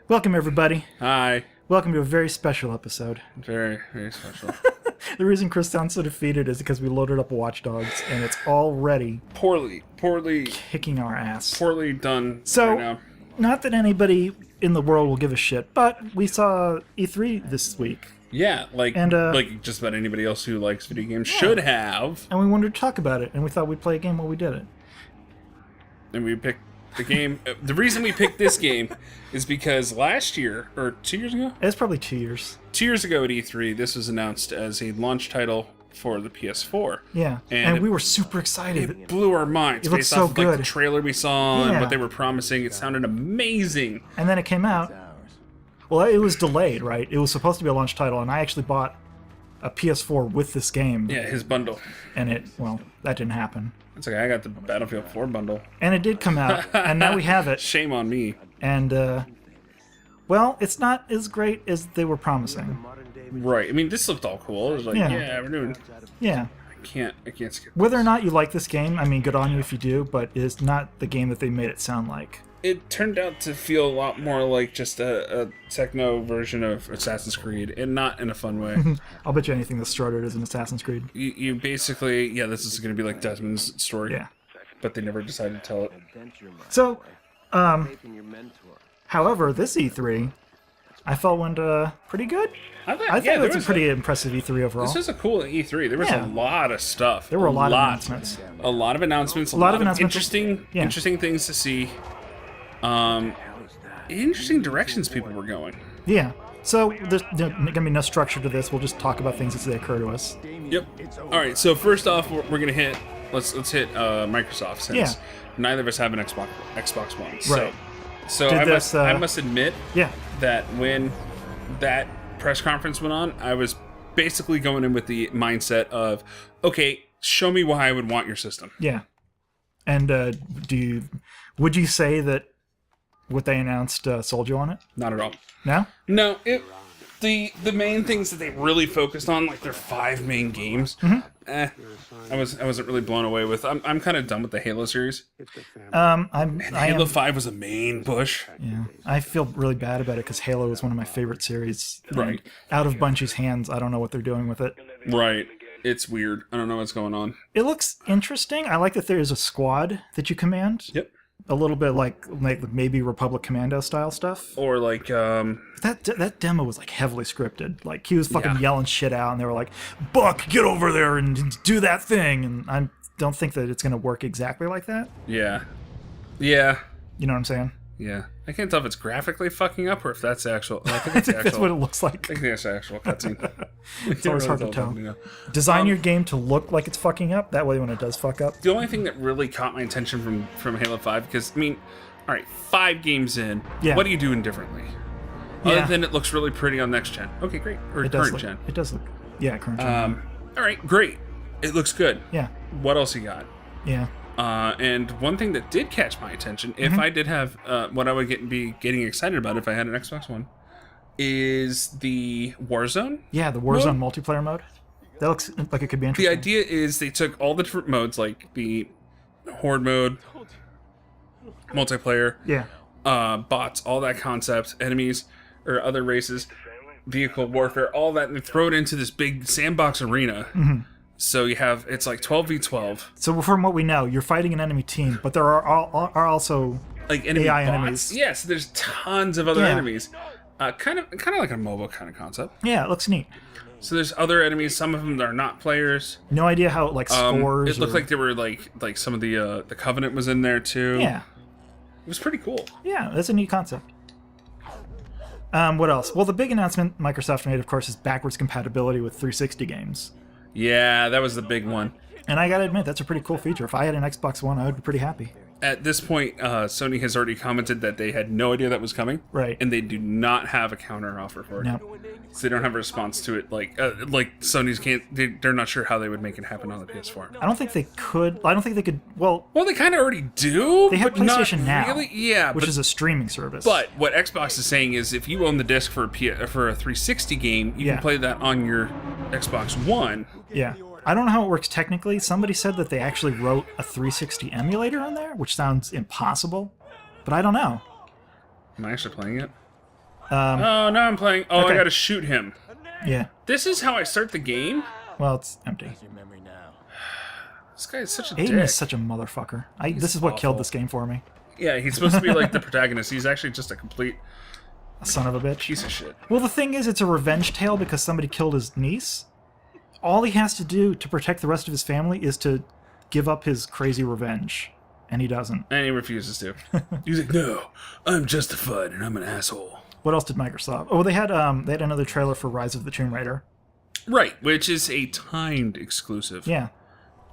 Welcome, everybody. Hi. Welcome to a very special episode. Very, very special. The reason Chris sounds so defeated is because we loaded up Watch Dogs, and it's already Poorly kicking our ass. done So, right now. not that anybody in the world will give a shit, but we saw E3 this week, Yeah, like just about anybody else who likes video games should have. and we wanted to talk about it, and we thought we'd play a game while we did it. And we picked the game. The reason we picked this game is because last year, or 2 years ago? It's probably 2 years. 2 years ago at E3, this was announced as a launch title for the PS4. Yeah, and we were super excited. It blew our minds It looked based so off of, like, good. the trailer we saw and Yeah. what they were promising. It sounded amazing. And then it came out. Well, it was delayed, right? It was supposed to be a launch title, and I actually bought a PS4 with this game. Yeah, his bundle. And that didn't happen. It's like, I got the Battlefield 4 bundle. And it did come out, and now we have it. Shame on me. And, well, it's not as great as they were promising. Right. I mean, this looked all cool. It was like, Yeah. we're doing... Yeah. I can't skip Whether or not you like this game, I mean, good on you if you do, but it is not the game that they made it sound like. It turned out to feel a lot more like just a techno version of Assassin's Creed, and not in a fun way. I'll bet you anything that's started as an Assassin's Creed. You basically, this is going to be like Desmond's story. Yeah. But they never decided to tell it. So, however, this E3, I felt went pretty good. I think it's a pretty impressive E3 overall. This was a cool E3. There was a lot of stuff. There were a lot of announcements. A lot of announcements. A lot lot of of announcements. interesting things to see. Interesting directions people were going. Yeah. So there's going to be no structure to this. We'll just talk about things as they occur to us. Yep. All right. So first off, we're gonna hit. Let's hit Microsoft since neither of us have an Xbox One. Right. So I must admit that when that press conference went on, I was basically going in with the mindset of, okay, show me why I would want your system. Yeah. And would you say that what they announced sold you on it? Not at all. No? No, the main things that they really focused on, like their 5 main games, I wasn't really blown away with. I'm kind of done with the Halo series. Halo 5 was a main push. Yeah, I feel really bad about it because Halo is one of my favorite series. Right. Out of Bungie's hands, I don't know what they're doing with it. Right. It's weird. I don't know what's going on. It looks interesting. I like that there is a squad that you command. Yep. A little bit like maybe Republic Commando style stuff. Or like that demo was like heavily scripted. Like he was fucking yelling shit out, and they were like, "Buck, get over there and do that thing." And I don't think that it's gonna work exactly like that. Yeah. You know what I'm saying? Yeah. I can't tell if it's graphically fucking up or if that's actual. I think That's what it looks like. I think that's the actual cutscene. It's always hard to tell. Design your game to look like it's fucking up. That way, when it does fuck up. The only thing that really caught my attention from Halo 5, because, I mean, all right, 5 games in, what are you doing differently? Other than it looks really pretty on next gen. Okay, great. Or current gen. It does look. Yeah, current gen. All right, great. It looks good. Yeah. What else you got? Yeah. And one thing that did catch my attention, if I did have what I would be getting excited about if I had an Xbox One, is the Warzone. Yeah, the Warzone multiplayer mode. That looks like it could be interesting. The idea is they took all the different modes, like the Horde mode, multiplayer, bots, all that concept, enemies or other races, vehicle warfare, all that, and they throw it into this big sandbox arena. So you have, it's like 12v12. So from what we know, you're fighting an enemy team, but there are also like enemy AI bots. enemies. Yes, there's tons of other enemies. Kind of like a MOBA kind of concept. Yeah, it looks neat. So there's other enemies. Some of them that are not players. No idea how it scores. It looked like they were like some of the Covenant was in there too. Yeah, it was pretty cool. Yeah, that's a neat concept. What else? Well, the big announcement Microsoft made, of course, is backwards compatibility with 360 games. Yeah, that was the big one. And I gotta admit, that's a pretty cool feature. If I had an Xbox One, I would be pretty happy. At this point, Sony has already commented that they had no idea that was coming. Right. And they do not have a counter offer for it. No. So they don't have a response to it. Like Sony's can't. They're not sure how they would make it happen on the PS4. I don't think they could. I don't think they could. Well, they kind of already do. They have PlayStation Now, really, yeah, which is a streaming service. But what Xbox is saying is, if you own the disc for a 360 game, you can play that on your Xbox One. Yeah. I don't know how it works technically. Somebody said that they actually wrote a 360 emulator on there, which sounds impossible. But I don't know. Am I actually playing it? Oh, now I'm playing. Oh, okay. I gotta shoot him. Yeah. This is how I start the game? Well, it's empty. This guy is such a Aiden dick. is such a motherfucker. This is what killed this game for me. Yeah, he's supposed to be like the protagonist. He's actually just a complete A son of a bitch. piece of shit. Well, the thing is, it's a revenge tale because somebody killed his niece. All he has to do to protect the rest of his family is to give up his crazy revenge. And he doesn't. And he refuses to. He's like, no, I'm justified and I'm an asshole. What else did Microsoft? Oh, they had another trailer for Rise of the Tomb Raider. Right, which is a timed exclusive. Yeah.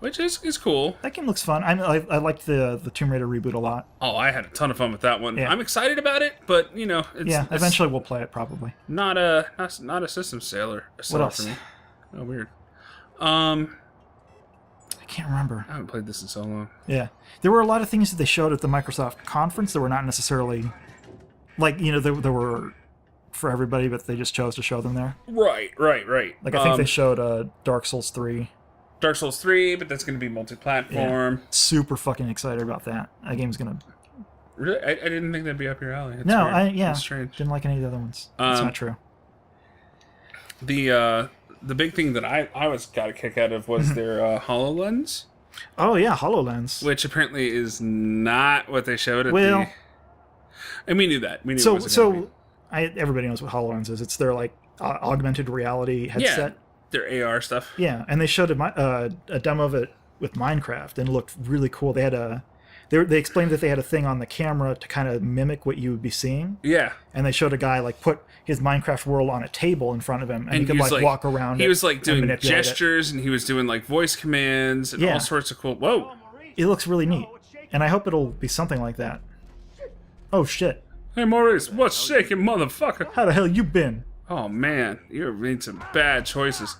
Which is cool. That game looks fun. I liked the Tomb Raider reboot a lot. Oh, I had a ton of fun with that one. Yeah. I'm excited about it, but it's Eventually we'll play it probably. not a system seller. What else? For me. Oh, weird. I can't remember. I haven't played this in so long. Yeah, there were a lot of things that they showed at the Microsoft conference that were not necessarily, like there were for everybody, but they just chose to show them there. Right. Like I think they showed Dark Souls 3. Dark Souls 3, but that's going to be multi-platform. Yeah. Super fucking excited about that. That game's gonna. Really, I didn't think that'd be up your alley. It's No, weird. It's strange. didn't like any of the other ones. That's not true. The big thing that I got a kick out of was their HoloLens, Oh yeah, HoloLens. which apparently is not what they showed at Well- and we knew that. We knew it So wasn't gonna be. everybody knows what HoloLens is. It's their like augmented reality headset. Yeah, their AR stuff. Yeah, and they showed a demo of it with Minecraft, and it looked really cool. They had they explained that they had a thing on the camera to kind of mimic what you would be seeing, Yeah. and they showed a guy like put his Minecraft world on a table in front of him, and he could was, like walk around. He it was like and doing manipulate it. gestures, and he was doing like voice commands and Yeah. all sorts of cool. Whoa! It looks really neat, and I hope it'll be something like that. Oh shit! Hey Maurice, what's shaking, motherfucker? How the hell you been? Oh man, you made some bad choices.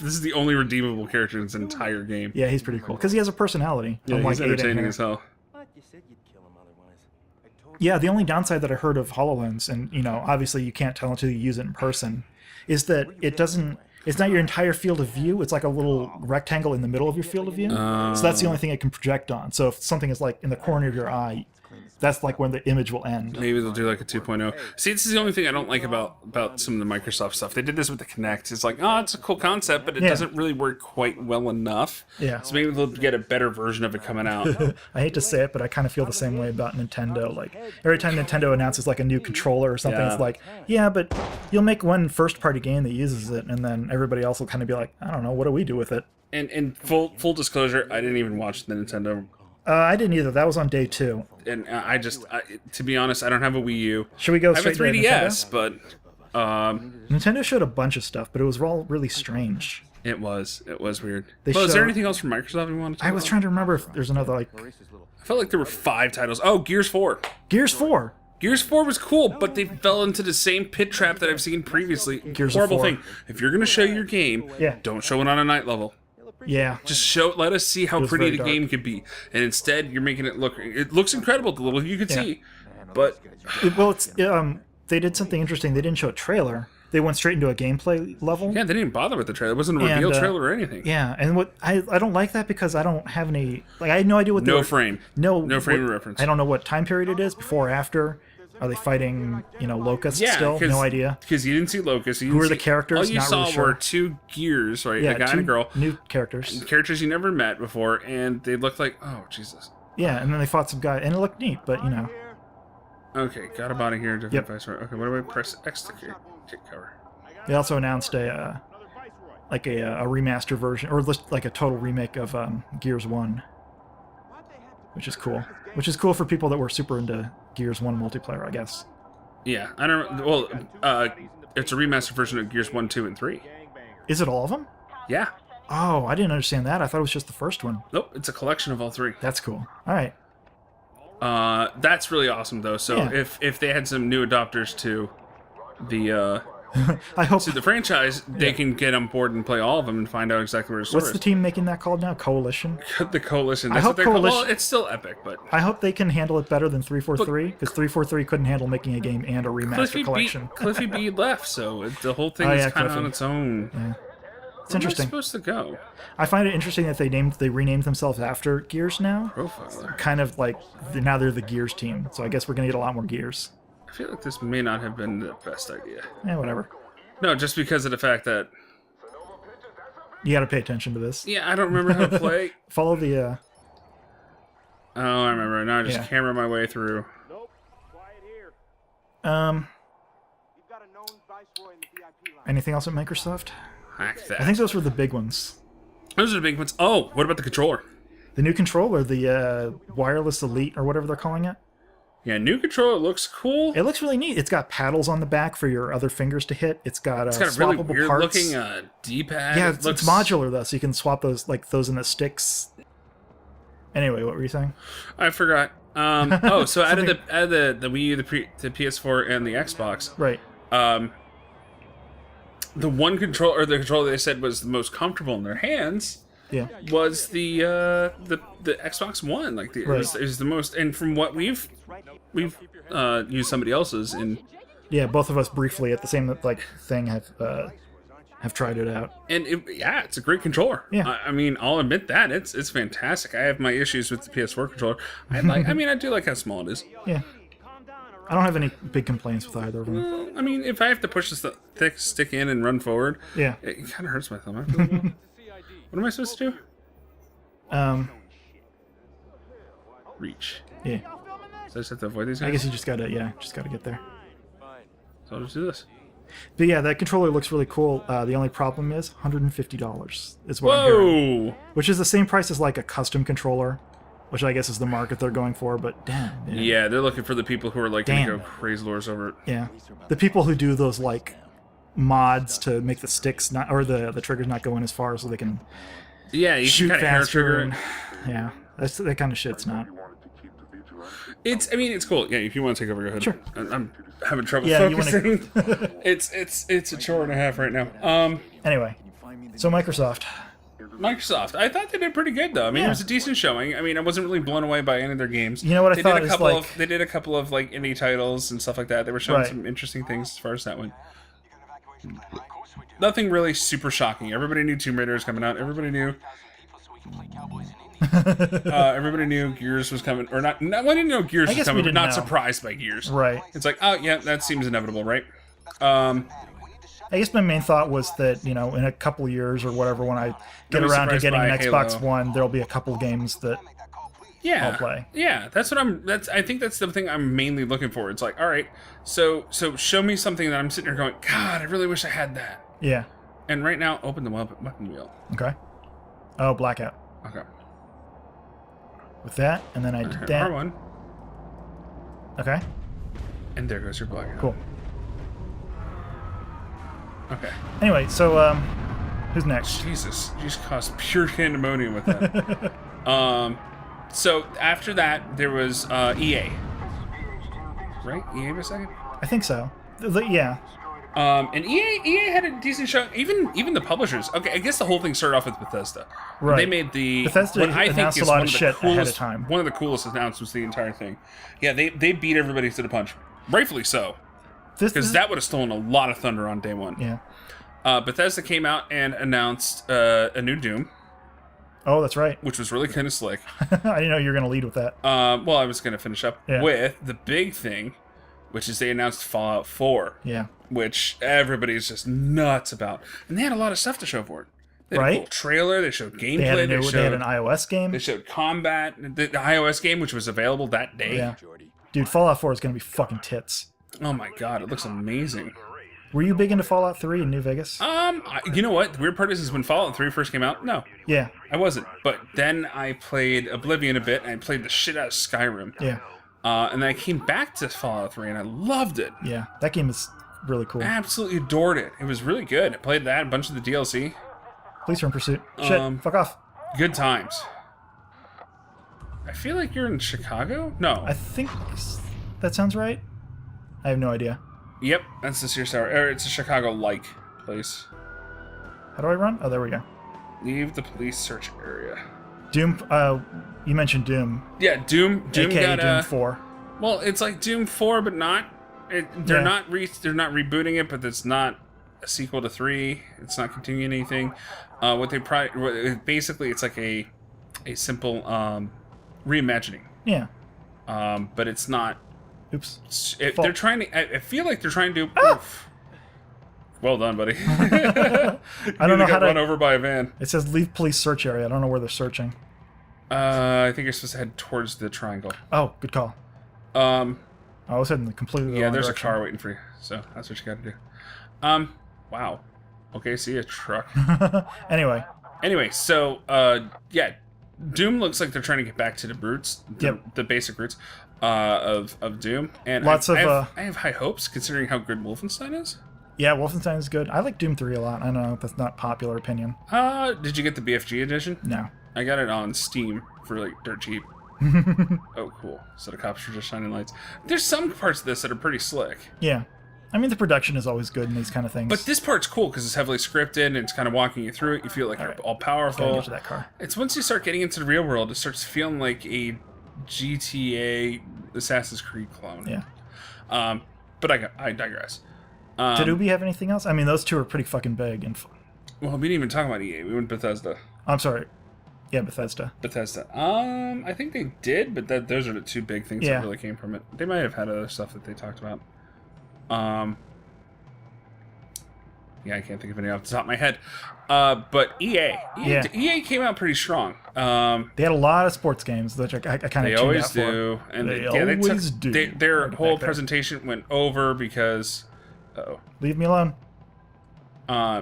This is the only redeemable character in this entire game. Yeah, he's pretty cool because he has a personality. Yeah, unlike he's Aiden entertaining here. as hell. Yeah, the only downside that I heard of HoloLens, and obviously you can't tell until you use it in person, is that it doesn't. It's not your entire field of view. It's like a little rectangle in the middle of your field of view. So that's the only thing it can project on. So if something is like in the corner of your eye, that's like when the image will end. Maybe they'll do like a 2.0. See, this is the only thing I don't like about some of the Microsoft stuff. They did this with the Kinect. It's like, oh, it's a cool concept, but it doesn't really work quite well enough. Yeah. So maybe they'll get a better version of it coming out. I hate to say it, but I kind of feel the same way about Nintendo. Like every time Nintendo announces like a new controller or something, Yeah. it's like, yeah, but you'll make one first-party game that uses it, and then everybody else will kind of be like, I don't know, what do we do with it? And full disclosure, I didn't even watch the Nintendo. I didn't either. That was on day 2. And to be honest, I don't have a Wii U. Should we go I have a straight to 3DS, Nintendo? but Nintendo showed a bunch of stuff, but it was all really strange. it was weird. They Well, is there showed- anything else from Microsoft you wanted to talk I was about? trying to remember if there's another, like... I felt like there were 5 titles. Oh, Gears 4. Gears 4! Gears 4 was cool, but they fell into the same pit trap that I've seen previously. Gears of Horrible 4. thing. If you're going to show your game, Yeah. don't show it on a night level. Yeah. Just let us see how was pretty very the dark. game could be. And instead, you're making it looks incredible, the little you could Yeah. see. But They did something interesting. They didn't show a trailer. They went straight into a gameplay level. yeah, they didn't bother with the trailer. It wasn't a reveal trailer or anything. Yeah, and what I don't like that because I don't have any... Like, I had no idea what they No were... frame. No frame of what- reference. I don't know what time period it is, before or after. Are they fighting, locusts Yeah, still? No idea. Because you didn't see Locust. Who are the characters? All you Not saw really sure. were 2 Gears, right? Yeah, a guy 2 and a girl. new characters. Characters you never met before, and they looked like, oh, Jesus. Yeah, and then they fought some guy, and it looked neat, but, Okay, got a body here. Different Yep. device. Okay, what do I press X to kick cover? They also announced a remaster version, or just like a total remake of Gears 1, which is cool. Which is cool for people that were super into Gears 1 multiplayer, I guess. Yeah, I don't. Well, it's a remastered version of Gears 1, 2, and 3. Is it all of them? Yeah. Oh, I didn't understand that. I thought it was just the first one. Nope, it's a collection of all 3. That's cool. All right. That's really awesome though. So Yeah. if they had some new adopters to the I hope. to the franchise, they can get on board and play all of them and find out exactly where the story What's the team making that called now? Coalition. is. The Coalition. I That's hope what they're called. Well, Coalition- it's still Epic, but I hope they can handle it better than 343, because 343 couldn't handle making a game and a remaster collection. Cliffy B left, so the whole thing Oh, is yeah, kind of Cliffy. on its own. It's Where am I interesting. supposed to go? I find it interesting that they renamed themselves after Gears now. Profiler. Kind of like now they're the Gears team. So I guess we're gonna get a lot more Gears. I feel like this may not have been the best idea. Yeah, whatever. No, just because of the fact that... You got to pay attention to this. Yeah, I don't remember how to play. Follow the... Oh, I remember. Now I just camera my way through. Anything else at Microsoft? Hack that. I think those were the big ones. Those are the big ones. Oh, what about the controller? The new controller, the Wireless Elite, or whatever they're calling it. Yeah, new controller looks cool. It looks really neat. It's got paddles on the back for your other fingers to hit. It's got a really weird parts. looking D-pad. Yeah, it's modular though, so you can swap those in the sticks. Anyway, what were you saying? I forgot. So out of the Wii U, the PS4, and the Xbox, right? The one controller, or the controller they said was the most comfortable in their hands. Yeah, was the Xbox One. Like it was the most, and from what we've used somebody else's in. Yeah, both of us briefly at the same thing have tried it out. And it's a great controller. Yeah, I mean, I'll admit that it's fantastic. I have my issues with the PS4 controller. I do like how small it is. Yeah, I don't have any big complaints with either of them. Well, I mean, if I have to push this thick stick in and run forward, yeah, it kind of hurts my thumb after a while. What am I supposed to do? Reach. Yeah. So I just have to avoid these guys? I guess you just gotta get there. So I'll just do this. But yeah, that controller looks really cool. The only problem is $150 is what I'm hearing. Which is the same price as like a custom controller, which I guess is the market they're going for, but damn. Man. Yeah, they're looking for the people who are like going to go crazy lords over it. Yeah. The people who do those like mods to make the sticks not, or the triggers not go in as far so they can you shoot can kind of faster. hair trigger it. Yeah. That kind of shit's not. It's cool. Yeah, if you want to take over, go ahead. Sure. I'm having trouble focusing. It's a chore and a half right now. Anyway, so Microsoft, I thought they did pretty good though. I mean, it was a decent showing. I mean, I wasn't really blown away by any of their games. You know what I thought is like they did a couple of like indie titles and stuff like that. They were showing some interesting things as far as that went. Nothing really super shocking. Everybody knew Tomb Raider was coming out. Everybody knew. Everybody knew Gears was coming, or not. We didn't know Gears was coming, but not surprised by Gears. Right. It's like, oh yeah, that seems inevitable, right? I guess my main thought was that in a couple years or whatever, when I get around to getting an Xbox One, there'll be a couple games that I'll play. Yeah, I think that's the thing I'm mainly looking for. It's like, all right, so show me something that I'm sitting here going, God, I really wish I had that. Yeah. And right now, open the weapon wheel. Okay. Oh, blackout. Okay. With that, and then I did that. R1. Okay. And there goes your blackout. Cool. Okay. Anyway, so who's next? Jesus, you just caused pure pandemonium with that. So after that, there was EA. Right? EA for a second? I think so. Yeah. And EA had a decent show. Even the publishers. Okay, I guess the whole thing started off with Bethesda. Right. They made Bethesda what I think announced is a lot one of of the shit coolest, ahead of time. One of the coolest announcements of the entire thing. Yeah, they beat everybody to the punch. Rightfully so. Because that would have stolen a lot of thunder on day one. Yeah. Bethesda came out and announced a new Doom. Oh, that's right. Which was really kind of slick. I didn't know you were going to lead with that. Well, I was going to finish up with the big thing, which is they announced Fallout 4. Yeah. Which everybody's just nuts about. And they had a lot of stuff to show for it. They had a cool trailer, they showed gameplay, they had an iOS game. They showed combat, the iOS game, which was available that day. Yeah. Dude, Fallout 4 is going to be fucking tits. Oh my god, it looks amazing. Were you big into Fallout 3 in New Vegas? You know what? The weird part is when Fallout 3 first came out, no. Yeah. I wasn't. But then I played Oblivion a bit, and I played the shit out of Skyrim. Yeah. And then I came back to Fallout 3, and I loved it. Yeah, that game is really cool. Absolutely adored it. It was really good. I played that, a bunch of the DLC. Police are in pursuit. Shit, fuck off. Good times. I feel like you're in Chicago? No. I think that sounds right. I have no idea. Yep, that's the Sears Tower. It's a Chicago-like place. How do I run? Oh, there we go. Leave the police search area. Doom, you mentioned Doom. Yeah, Doom AKA got Doom 4. Well, it's like Doom 4, but not. They're not rebooting it, but it's not a sequel to 3. It's not continuing anything. Basically, it's like a simple reimagining. Yeah. But it's not Oops. They're trying to. I feel like they're trying to. Oof. Well done, buddy. I don't know how to run over by a van. It says leave police search area. I don't know where they're searching. I think you're supposed to head towards the triangle. Oh, good call. I was heading completely the wrong there's direction. a car waiting for you, so that's what you got to do. Wow. Okay, see a truck. Anyway, so yeah, Doom looks like they're trying to get back to the roots, the basic roots of Doom, and I have high hopes considering how good Wolfenstein is. Yeah, Wolfenstein is good. I like Doom 3 a lot. I know that's not popular opinion. Did you get the BFG edition? No. I got it on Steam for like dirt cheap. Oh, cool. So the cops are just shining lights. There's some parts of this that are pretty slick. Yeah. I mean, the production is always good in these kind of things. But this part's cool because it's heavily scripted and it's kind of walking you through it. You feel like you're all powerful. Get to that car. It's once you start getting into the real world, it starts feeling like a GTA Assassin's Creed clone. Yeah. But I digress. Did Ubi have anything else? I mean, those two are pretty fucking big. Well, we didn't even talk about EA. We went Bethesda. I'm sorry. Yeah, Bethesda. I think they did, but those are the two big things that really came from it. They might have had other stuff that they talked about. Yeah, I can't think of any off the top of my head. But EA came out pretty strong. They had a lot of sports games, which I kind of They always do. And they always do. Their whole presentation went over because... Uh-oh. Leave me alone.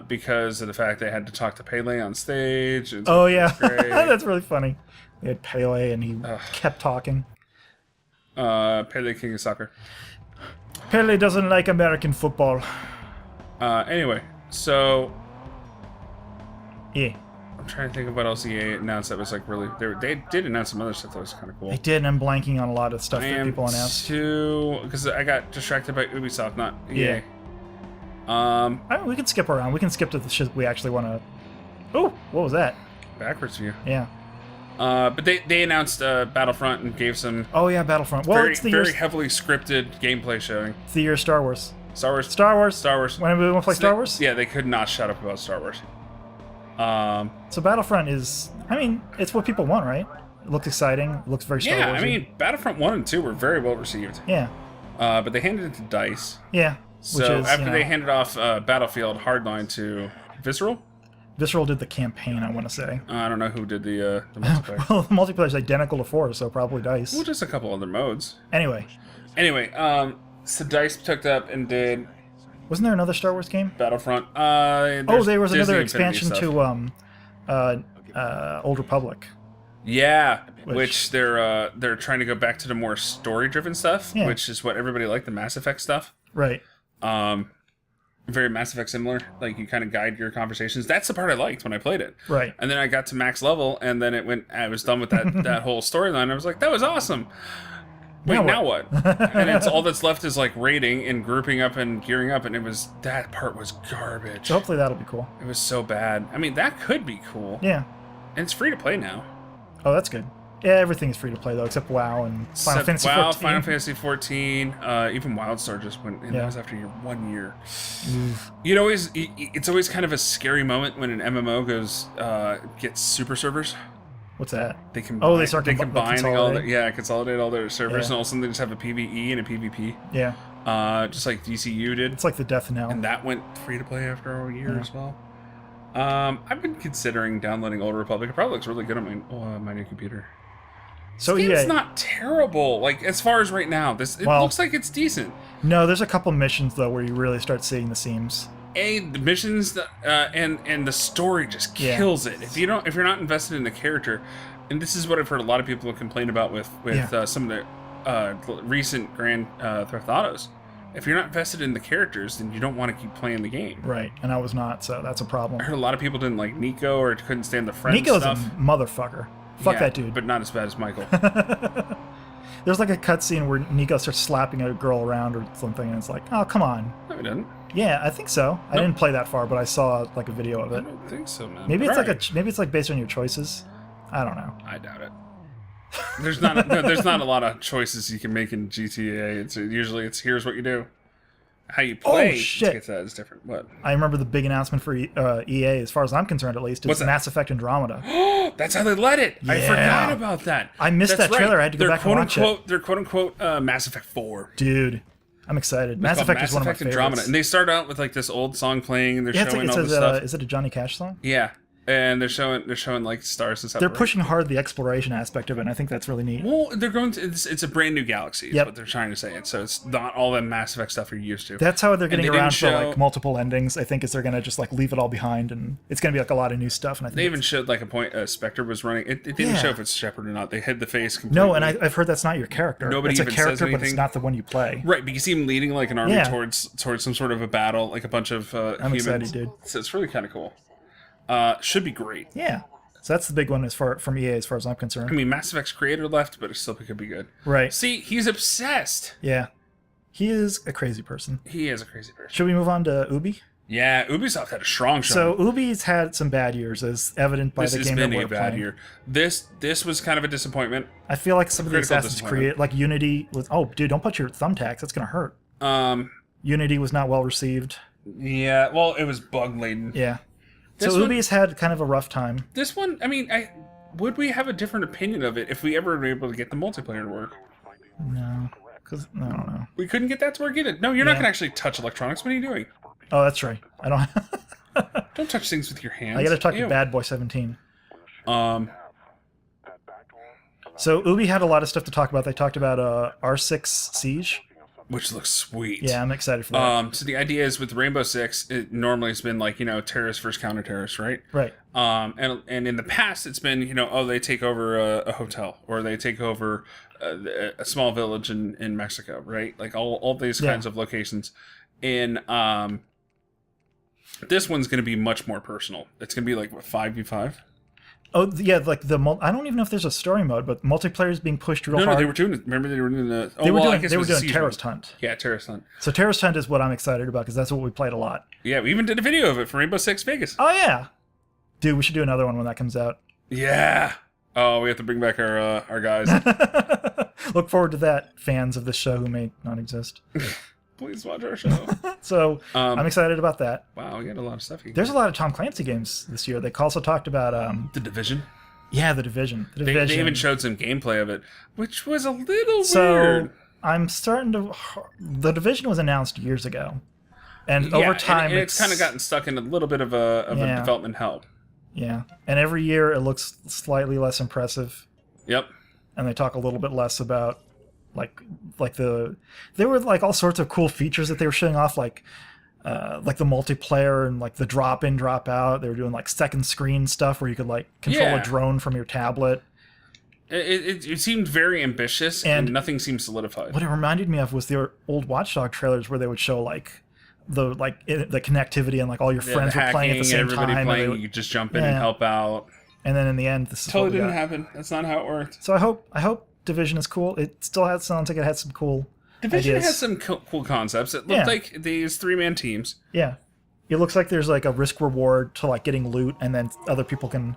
Because of the fact they had to talk to Pele on stage. Oh, yeah. That's really funny. They had Pele, and he kept talking. Pele, king of soccer. Pele doesn't like American football. Anyway, so... Yeah. I'm trying to think of what else EA announced that was like really... They did announce some other stuff that was kind of cool. They did, and I'm blanking on a lot of stuff that people announced. Because I got distracted by Ubisoft, not EA. Yeah. I mean, we can skip around. We can skip to the shit we actually want to... Oh, what was that? Backwards view. Yeah. But they announced Battlefront and gave some... Oh, yeah, Battlefront. Well, it's the very heavily scripted gameplay showing. It's the year of Star Wars. Star Wars. Star Wars. When we want to play Star Wars? Yeah, they could not shut up about Star Wars. So Battlefront is... I mean, it's what people want, right? It looks exciting. It looks very Star Wars. Yeah, I mean, Battlefront 1 and 2 were very well received. Yeah. But they handed it to DICE. Yeah. So after they handed off Battlefield Hardline to Visceral? Visceral did the campaign, I want to say. I don't know who did the multiplayer. Well, the multiplayer is identical to 4, so probably DICE. Well, just a couple other modes. Anyway, so DICE took up and did... Wasn't there another Star Wars game? Battlefront. There was another expansion to Old Republic. Yeah, which they're trying to go back to the more story-driven stuff, which is what everybody liked, the Mass Effect stuff. Right. Very Mass Effect similar. Like, you kind of guide your conversations. That's the part I liked when I played it. Right. And then I got to max level, and then I was done with that whole storyline. I was like, that was awesome. Wait, now what? And it's all that's left is like raiding and grouping up and gearing up, and that part was garbage. So hopefully that'll be cool. It was so bad. I mean, that could be cool. Yeah. And it's free to play now. Oh, that's good. Yeah, everything is free to play though, except WoW and Final Fantasy 14. WoW, Final Fantasy 14, even WildStar just went, and that was after 1 year. It's always kind of a scary moment when an MMO gets super servers. What's that? They can they start combining consolidate all their servers, and all of a sudden they just have a PvE and a PvP. Yeah. Just like DCU did. It's like the death knell. And that went free to play after a year as well. I've been considering downloading Old Republic. It probably looks really good on my new computer. So it's not terrible. Like, as far as right now, it looks like it's decent. No, there's a couple missions though where you really start seeing the seams. The missions and the story just kills it. If you're not invested in the character, and this is what I've heard a lot of people complain about with some of the recent Grand Theft Autos. If you're not invested in the characters, then you don't want to keep playing the game. Right, and I was not, so that's a problem. I heard a lot of people didn't like Nico or couldn't stand the friend Nico's stuff. a motherfucker. Fuck that dude. But not as bad as Michael. There's like a cutscene where Nico starts slapping a girl around or something, and it's like, oh, come on. No, he didn't. Yeah, I think so. I didn't play that far, but I saw like a video of it. I don't think so, man. Maybe it's like based on your choices. I don't know. I doubt it. There's not a lot of choices you can make in GTA. It's usually here's what you do. How you play shit. to that is different. What? I remember the big announcement for EA, as far as I'm concerned at least, is What's that? Mass Effect Andromeda. That's how they let it. I Yeah. forgot about that. I missed That's that trailer. right. I had to go back and watch it. They're quote-unquote Mass Effect 4. Dude, I'm excited. Mass Effect is one of my favorites. Andromeda. And they start out with like this old song playing, and they're Yeah, showing all this stuff. is it a Johnny Cash song? Yeah. And they're showing like stars and stuff. They're pushing hard the exploration aspect of it, and I think that's really neat. Well, they're going to. It's a brand new galaxy. Is Yep. what they're trying to say. And so it's not all that Mass Effect stuff you're used to. That's how they're getting they around didn't for show- like multiple endings. I think is they're gonna just like leave it all behind, and it's gonna be like a lot of new stuff. And I think They even showed like a point Spectre was running. It didn't Yeah. show if it's Shepard or not. They hid the face completely. no, and I've heard that's not your character. Nobody it's a even says character, but it's anything. not the one you play. Right, but you see him leading like an army Yeah. towards some sort of a battle, like a bunch of I'm humans. excited, dude. So it's really kind of cool. Should be great. Yeah, so that's the big one from EA as far as I'm I concerned. mean, Mass Effect's creator left, but it still could be good. Right? See, he's obsessed. Yeah, he is a crazy person. He is a crazy person. Should we move on to Ubi? Yeah, Ubisoft had a strong show. So Ubi's had some bad years, as evident by This the has game been that a we're bad playing. year. This was kind of a disappointment. I feel like some of the Critical Assassin's disappointment. Creed, like Unity, was. Oh, dude, don't put your thumbtacks. That's gonna hurt. Unity was not well received. Yeah, well, it was bug laden. Yeah. This So one- Ubi's had kind of a rough time. This one, I mean, would we have a different opinion of it if we ever were able to get the multiplayer to work? No, because I don't know. We couldn't get that to work either. No, you're not Yeah. going to actually touch electronics. What are you doing? Oh, that's right. I don't. Don't touch things with your hands. I gotta talk Ew. to Bad Boy 17. Um, So Ubi had a lot of stuff to talk about. They talked about R6 Siege. which looks sweet. Yeah, I'm excited for that. So the idea is with Rainbow Six, it normally has been like, terrorist versus counter-terrorist, right? Right. And in the past, it's been, they take over a hotel or they take over a small village in Mexico, right? Like all these kinds of locations. And this one's going to be much more personal. It's going to be like, what, 5v5? Oh, yeah, like I don't even know if there's a story mode, but multiplayer is being pushed real No, hard. they were doing it. Remember they were doing the... They were I doing, guess they it were was a doing siege Terrorist mode. Hunt. Yeah, Terrorist Hunt. So Terrorist Hunt is what I'm excited about because that's what we played a lot. Yeah, we even did a video of it for Rainbow Six Vegas. Oh, yeah. Dude, we should do another one when that comes out. Yeah. Oh, we have to bring back our guys. Look forward to that, fans of this show who may not exist. Please watch our show. So I'm excited about that. Wow, we got a lot of stuff. There's a lot of Tom Clancy games this year. They also talked about The Division. yeah, The Division. They even showed some gameplay of it, which was a little So weird. I'm starting to. The Division was announced years ago, and over time and it's kind of gotten stuck in a little bit of a Yeah. development hell. Yeah, and every year it looks slightly less impressive, Yep. and they talk a little bit less about there were like all sorts of cool features that they were showing off, like the multiplayer and like the drop in, drop out. They were doing like second screen stuff where you could like control Yeah. a drone from your tablet. It seemed very ambitious, and And- nothing seemed solidified. What it reminded me of was the old Watchdog trailers where they would show like the connectivity and like all your friends were playing at the same everybody time, and, playing, they would- you could just jump in and Yeah. help out. and then in the end, this is Totally what we didn't got. happen. That's not how it worked. So I hope Division is cool. It still sounds like it had some cool Division ideas. has some cool concepts. It looked Yeah. like these 3-man teams. Yeah, it looks like there's like a risk reward to like getting loot, and then other people can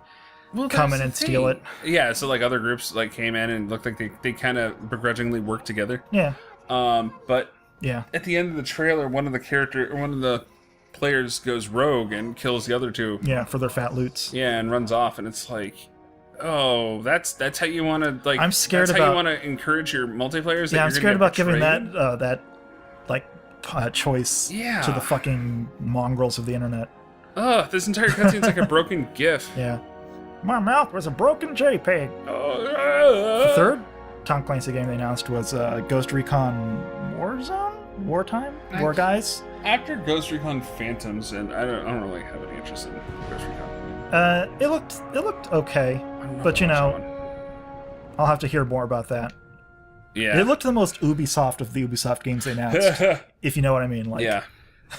come that's in the and steal thing. it. Yeah, so like other groups like came in and looked like they kind of begrudgingly worked together. Yeah, But yeah. at the end of the trailer, one of the players goes rogue and kills the other two. Yeah, for their fat loots. Yeah, and runs off, and it's like, oh, that's how you want to like. I'm scared That's how you about- want to encourage your multiplayers. that Yeah, I'm you're gonna scared get about giving betrayed? that like choice Yeah. to the fucking mongrels of the internet. Ugh, this entire cutscene's like a broken GIF. Yeah. My mouth was a broken JPEG. Oh, The third Tom Clancy game they announced was Ghost Recon Warzone? Wartime? War Guys? After Ghost Recon Phantoms, and I don't really have any interest in Ghost Recon. It looked okay, but you know, I'll have to hear more about that. Yeah. It looked the most Ubisoft of the Ubisoft games they announced, if you know what I mean. Like, Yeah.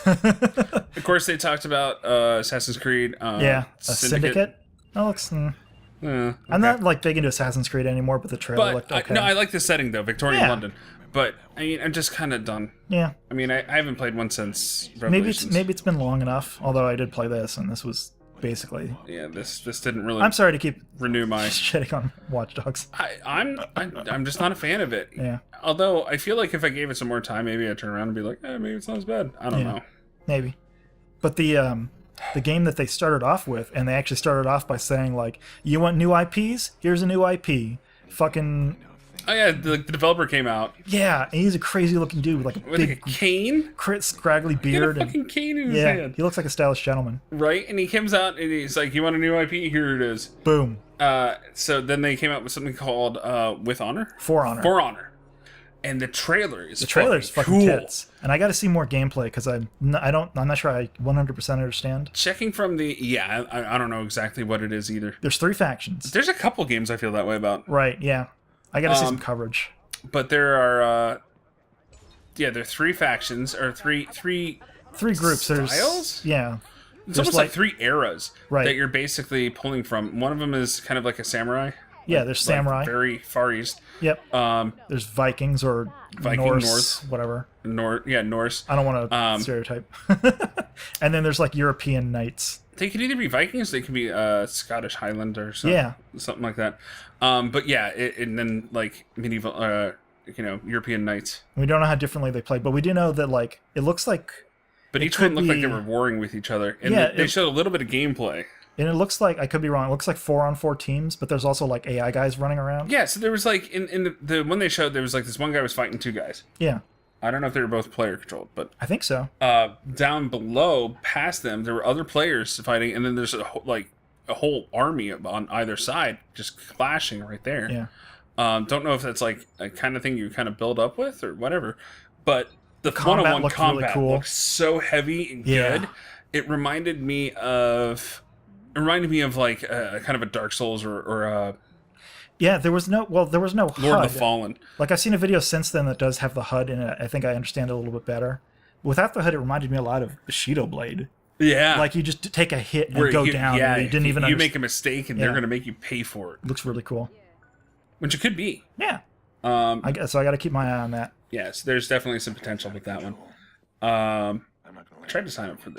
Of course, they talked about Assassin's Creed. yeah, a Syndicate. That looks. Okay. I'm not like big into Assassin's Creed anymore, but the trailer But looked okay. I like the setting though, Victorian Yeah. London. But I mean, I'm just kind of done. Yeah, I mean, I haven't played one since maybe Revelations. it's been long enough. Although I did play this, and this was basically. Yeah, this didn't really. I'm sorry to keep renew my shitting on Watch Dogs. I'm just not a fan of it. Yeah. Although I feel like if I gave it some more time, maybe I'd turn around and be like, maybe it's not as bad. I don't know. Maybe. But the game that they started off with, and they actually started off by saying like, "You want new IPs? Here's a new IP." Fucking. Oh yeah, the developer came out. Yeah, and he's a crazy looking dude with like a big cane, scraggly beard. He had a fucking cane in his hand. He looks like a stylish gentleman. Right, and he comes out and he's like, "You want a new IP? Here it is." Boom. So then they came out with something called With Honor. For Honor. For Honor. And the trailer's fucking cool. tits. And I got to see more gameplay because I'm not sure I 100% understand. Checking from the I don't know exactly what it is either. There's 3 factions. There's a couple games I feel that way about. Right. Yeah. I got to see some coverage. But there are there are 3 factions or three groups. Styles? Yeah. It's almost like 3 eras that you're basically pulling from. One of them is kind of like a samurai. Yeah, there's samurai. Very Far East. Yep. There's Vikings or Norse, whatever. Norse. I don't want to stereotype. And then there's like European knights. They could either be Vikings, they could be Scottish Highlander or something like that. But yeah, and then like medieval, European knights. We don't know how differently they play, but we do know that like it looks like. But each one looked like they were warring with each other, and they showed a little bit of gameplay. And it looks like, I could be wrong, it looks like 4-on-4 teams, but there's also like AI guys running around. Yeah, so there was like, in the one they showed, there was like this one guy was fighting 2 guys. Yeah. I don't know if they were both player controlled, but... I think so. Down below, past them, there were other players fighting, and then there's a whole army on either side just clashing right there. Yeah. Don't know if that's like a kind of thing you kind of build up with or whatever, but the combat one-on-one combat really cool. looks so heavy and good. It reminded me of like kind of a Dark Souls or yeah, there was no HUD. Lord of the Fallen. Like I've seen a video since then that does have the HUD in it. I think I understand it a little bit better. Without the HUD, it reminded me a lot of Bushido Blade. Yeah, like you just take a hit and go down. Yeah, and you didn't even. You make a mistake and they're going to make you pay for it. Looks really cool. Which it could be. Yeah. I guess so. I got to keep my eye on that. Yes, there's definitely some potential with that one. I tried to sign up for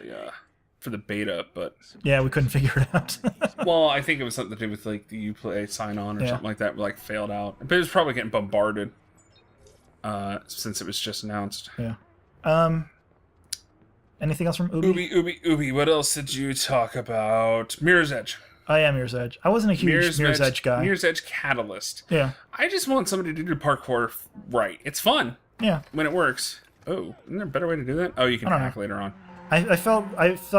the beta, but yeah, we couldn't figure it out. Well, I think it was something to do with like the Uplay sign on or something like that. Like failed out, but it was probably getting bombarded since it was just announced. Yeah. Anything else from Ubi? Ubi. What else did you talk about? Mirror's Edge. I am Mirror's Edge. I wasn't a huge Mirror's Edge guy. Mirror's Edge Catalyst. Yeah. I just want somebody to do parkour right. It's fun. Yeah. When it works. Oh, isn't there a better way to do that? Oh, you can hack later on. I felt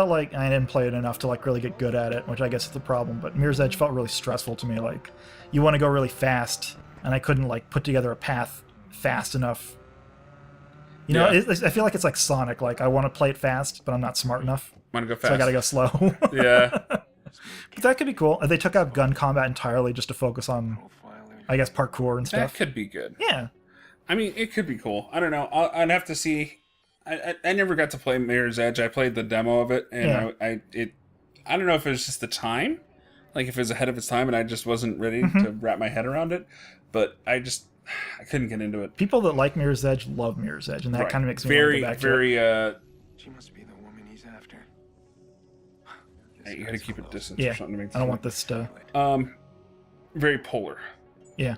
like I didn't play it enough to like really get good at it, which I guess is the problem. But Mirror's Edge felt really stressful to me. Like, you want to go really fast, and I couldn't like put together a path fast enough. You know, I feel like it's like Sonic. Like, I want to play it fast, but I'm not smart enough. Want to go fast? So I got to go slow. Yeah. But that could be cool. They took out gun combat entirely just to focus on, I guess, parkour and stuff. That could be good. Yeah. I mean, it could be cool. I don't know. I'd have to see. I never got to play Mirror's Edge. I played the demo of it, and I don't know if it was just the time, like if it was ahead of its time, and I just wasn't ready to wrap my head around it. But I couldn't get into it. People that like Mirror's Edge love Mirror's Edge, and that kind of makes me want to go back to it. She must be the woman he's after. You got to keep it distance. Yeah, or something to make I don't want this to. Very polar. Yeah,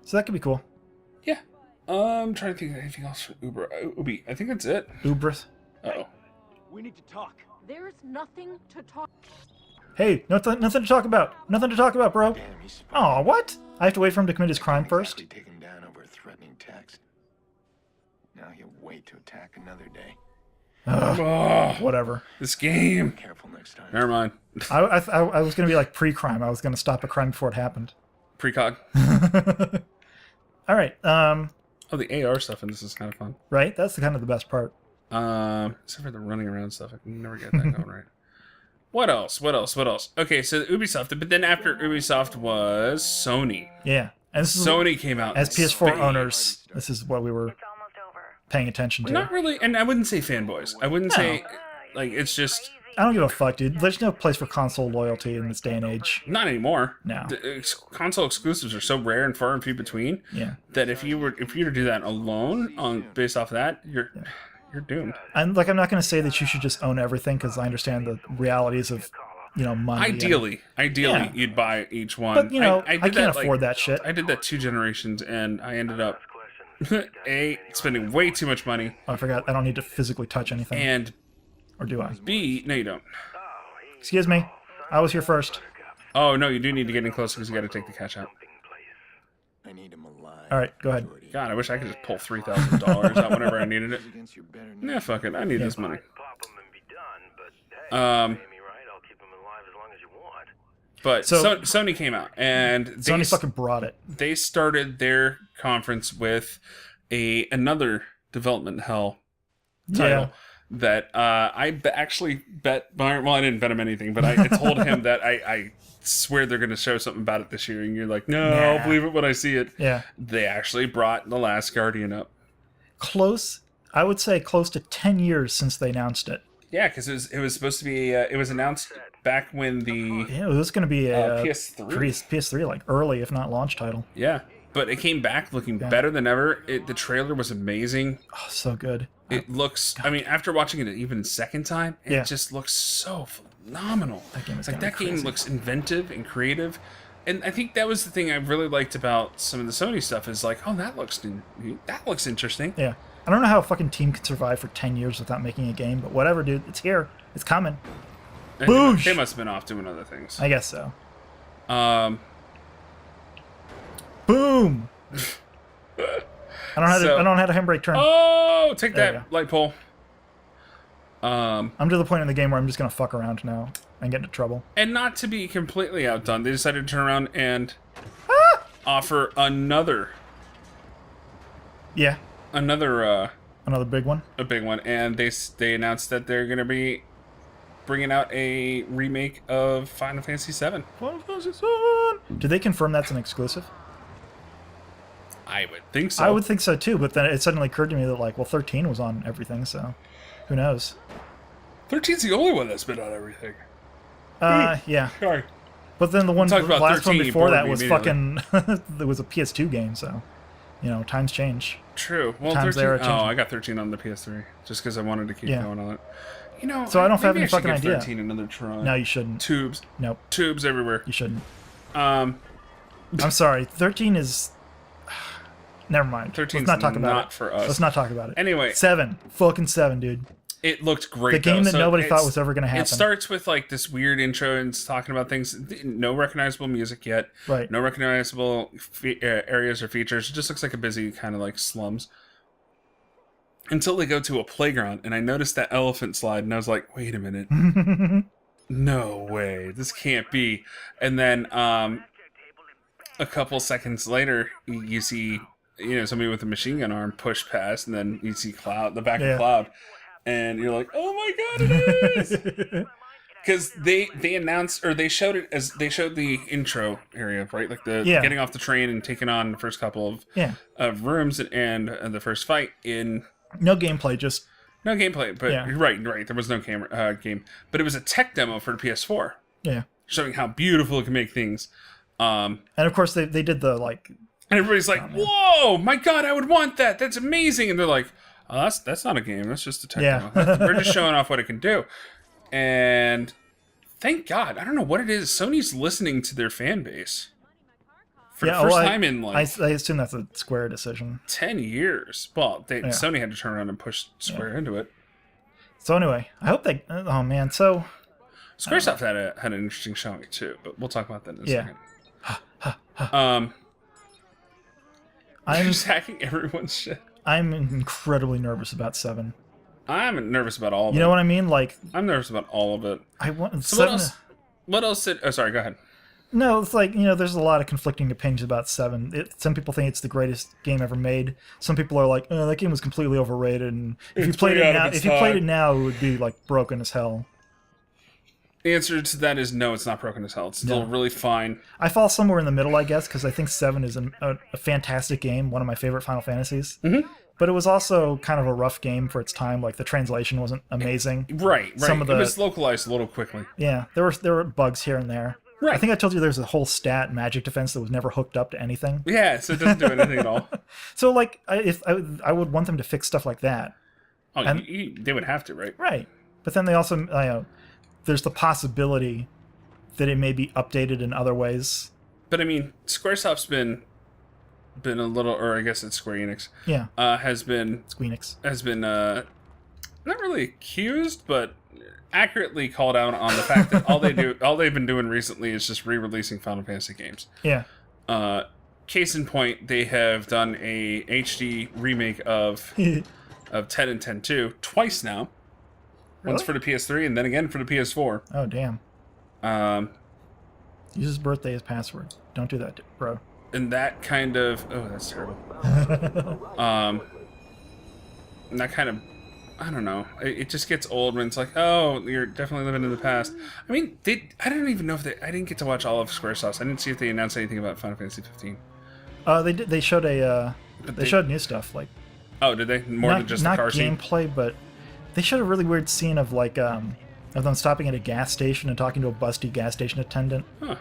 so that could be cool. Yeah. I'm trying to think of anything else for Ubi. I think that's it. Ubrith. Uh-oh. We need to talk. There's nothing to talk. Hey, nothing to talk about. Nothing to talk about, bro. Oh, what? I have to wait for him to commit his crime first? Take him down over a threatening text. Now he'll wait to attack another day. Whatever. This game. Careful next time. Never mind. I was going to be like pre-crime. I was going to stop a crime before it happened. Precog. All right. Oh, the AR stuff in this is kind of fun. Right? That's kind of the best part. Except for the running around stuff. I can never get that going right. What else? Okay, so Ubisoft. But then after Ubisoft was Sony. Yeah. And this is Sony came out. As PS4 owners, this is what we were paying attention to. Not really, and I wouldn't say fanboys. I wouldn't say, like, it's just... I don't give a fuck, dude. There's no place for console loyalty in this day and age. Not anymore. No. Console exclusives are so rare and far and few between. Yeah. That if you were to do that alone, based off of that, you're doomed. And like, I'm not going to say that you should just own everything because I understand the realities of money. Ideally, Yeah. you'd buy each one. But I I did can't that, afford that shit. I did that 2 generations, and I ended up A, spending way too much money, Oh, I forgot. I don't need to physically touch anything. and Or do I? B, no, you don't. Excuse me. I was here first. Oh no, you do need to get in closer because you got to take the catch out. I need him alive. All right, go ahead. God, I wish I could just pull $3,000 out whenever I needed it. Against your better Nah, fuck it. I need this money. But So- Sony came out and Sony fucking brought it. they started their conference with another development hell title that actually bet Byron. Well, I didn't bet him anything, but I told him that I swear they're going to show something about it this year, and you're like, no, Nah. I'll believe it when I see it. Yeah. They actually brought The Last Guardian up. I would say close to 10 years since they announced it. Yeah, because it was supposed to be. It was announced back when the Yeah, it was going to be a PS3. PS3, like early, if not launch title. Yeah, but it came back looking better than ever. The trailer was amazing. Oh, so good. It looks. I mean, after watching it even a second time, it just looks so phenomenal. That game is like gonna that be game crazy. looks inventive and creative, and I think that was the thing I really liked about some of the Sony stuff. Is like, oh, that looks interesting. Yeah. I don't know how a fucking team could survive for 10 years without making a game, but whatever, dude. It's here. It's coming. And Boosh! They must have been off doing other things. I guess so. Um. Boom! I don't know how to handbrake turn. Oh, take There that you light pole. I'm to the point in the game where I'm just going to fuck around now and get into trouble. And not to be completely outdone, they decided to turn around and offer another Yeah. Another big one. a big one, and they announced that they're going to be bringing out a remake of Final Fantasy VII. Did they confirm that's an exclusive? I would think so. I would think so too, but then it suddenly occurred to me that 13 was on everything, so who knows? 13's the only one that's been on everything. Yeah. Sorry. But then the Talk about last one 13, before bored that me was immediately. fucking. It was a PS2 game, so times change. True. Well, Times 13. they are Oh, changing. I got 13 on the PS3 just because I wanted to keep going on it. So I don't have maybe any should fucking give idea. 13 another try. No, you shouldn't. Tubes. Nope, Tubes everywhere. you shouldn't. Um, I'm sorry. 13 is. Never mind. 13's Let's not talk about not it. for us. Let's not talk about it. Anyway. 7. Fucking 7, dude. It looked great. The game though. that nobody thought it's- was ever going to happen. It starts with this weird intro and it's talking about things. No recognizable music yet. Right. No recognizable areas or features. It just looks like a busy kind of slums. Until they go to a playground, and I noticed that elephant slide, and I was like, "Wait a minute, no way, this can't be." And then a couple seconds later, you see somebody with a machine gun arm push past, and then you see the back of Cloud, and you're like, "Oh my god, it is!" Because they announced, or they showed it as they showed the intro area, right? Like the getting off the train and taking on the first couple of rooms and the first fight in. No gameplay, just No gameplay, but you're right. There was no game, but it was a tech demo for the PS4, showing how beautiful it can make things. And of course they did the and everybody's like, "Whoa, my god, I would want that! That's amazing!" And they're like, "Oh, that's not a game. That's just a tech demo. We're just showing off what it can do." And thank God, I don't know what it is. Sony's listening to their fan base for the first time in I assume that's a Square decision. 10 years. Well, Sony had to turn around and push Square into it. So anyway, I hope they. Oh man, so Squaresoft had an interesting showing too, but we'll talk about that in a second. I'm just hacking everyone's shit. I'm incredibly nervous about 7. I'm nervous about all of it. You know what I mean? I'm nervous about all of it. I want. So 7, what else? Oh, sorry. Go ahead. No, it's there's a lot of conflicting opinions about 7. Some people think it's the greatest game ever made. Some people are like, "Oh, that game was completely overrated." And if you played it now, it would be broken as hell. The answer to that is no. It's not broken as hell. It's still really fine. I fall somewhere in the middle, I guess, because I think 7 is a fantastic game, one of my favorite Final Fantasies. Mm-hmm. But it was also kind of a rough game for its time. The translation wasn't amazing. Right. It was localized a little quickly. Yeah, there were bugs here and there. Right. I think I told you there's a whole stat magic defense that was never hooked up to anything. Yeah, so it doesn't do anything at all. So I would want them to fix stuff like that. Oh, they would have to, right? Right. But then they also there's the possibility that it may be updated in other ways. But I mean, SquareSoft's been a little, or I guess it's Square Enix. Yeah. Has been Squeenix. Not really accused, but accurately called out on the fact that all they've been doing recently is just re-releasing Final Fantasy games. Yeah. Case in point, they have done a HD remake of 10 and 10-2 twice now. Once for the PS3 and then again for the PS4. Oh, damn. Use his birthday as password. Don't do that, bro. And that kind of... Oh, that's terrible. And that kind of... I don't know. It just gets old when it's like, oh, you're definitely living in the past. I mean, I don't even know if they... I didn't get to watch all of Squaresoft. I didn't see if they announced anything about Final Fantasy 15. They did. They showed they showed new stuff, like... Oh, did they? More than just the car scene? Not gameplay, but they showed a really weird scene of, like, of them stopping at a gas station and talking to a busty gas station attendant. Huh.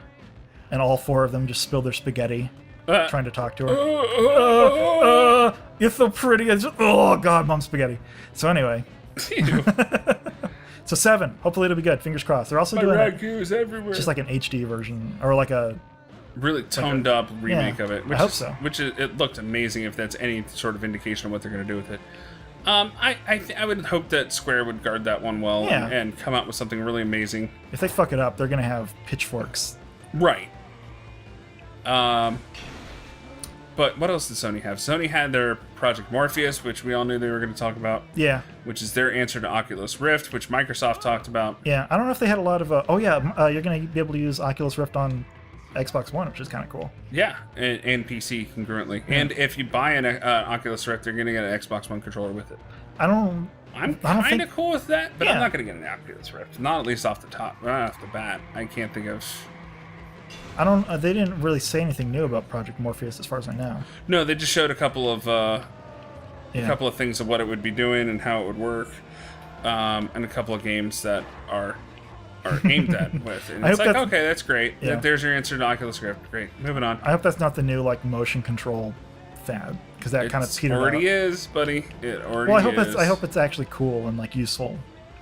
And all 4 of them just spill their spaghetti trying to talk to her. You're so pretty. Oh, God, Mom's spaghetti. So anyway. So 7. Hopefully it'll be good. Fingers crossed. They're also doing ragu's everywhere. just like an HD version, or like a... really toned up remake of it. I hope so. It looked amazing, if that's any sort of indication of what they're going to do with it. I would hope that Square would guard that one well and come out with something really amazing. If they fuck it up, they're going to have pitchforks. Right. But what else did Sony have? Sony had their Project Morpheus, which we all knew they were going to talk about. Yeah. Which is their answer to Oculus Rift, which Microsoft talked about. Yeah, I don't know if they had a lot of... you're going to be able to use Oculus Rift on Xbox One, which is kind of cool. Yeah, and PC concurrently. Yeah. And if you buy an Oculus Rift, you're going to get an Xbox One controller with it. I'm kind of cool with that, but yeah. I'm not going to get an Oculus Rift. Not at least off the top, right off the bat. I can't think of... they didn't really say anything new about Project Morpheus as far as I know. No, they just showed a couple of things of what it would be doing and how it would work, and a couple of games that are aimed at with. And it's like, okay, that's great. Yeah. There's your answer to Oculus Rift. Great. Moving on. I hope that's not the new like motion control fad, because that kind of petered out. It already is, buddy. It already is. I hope it's actually cool and like useful,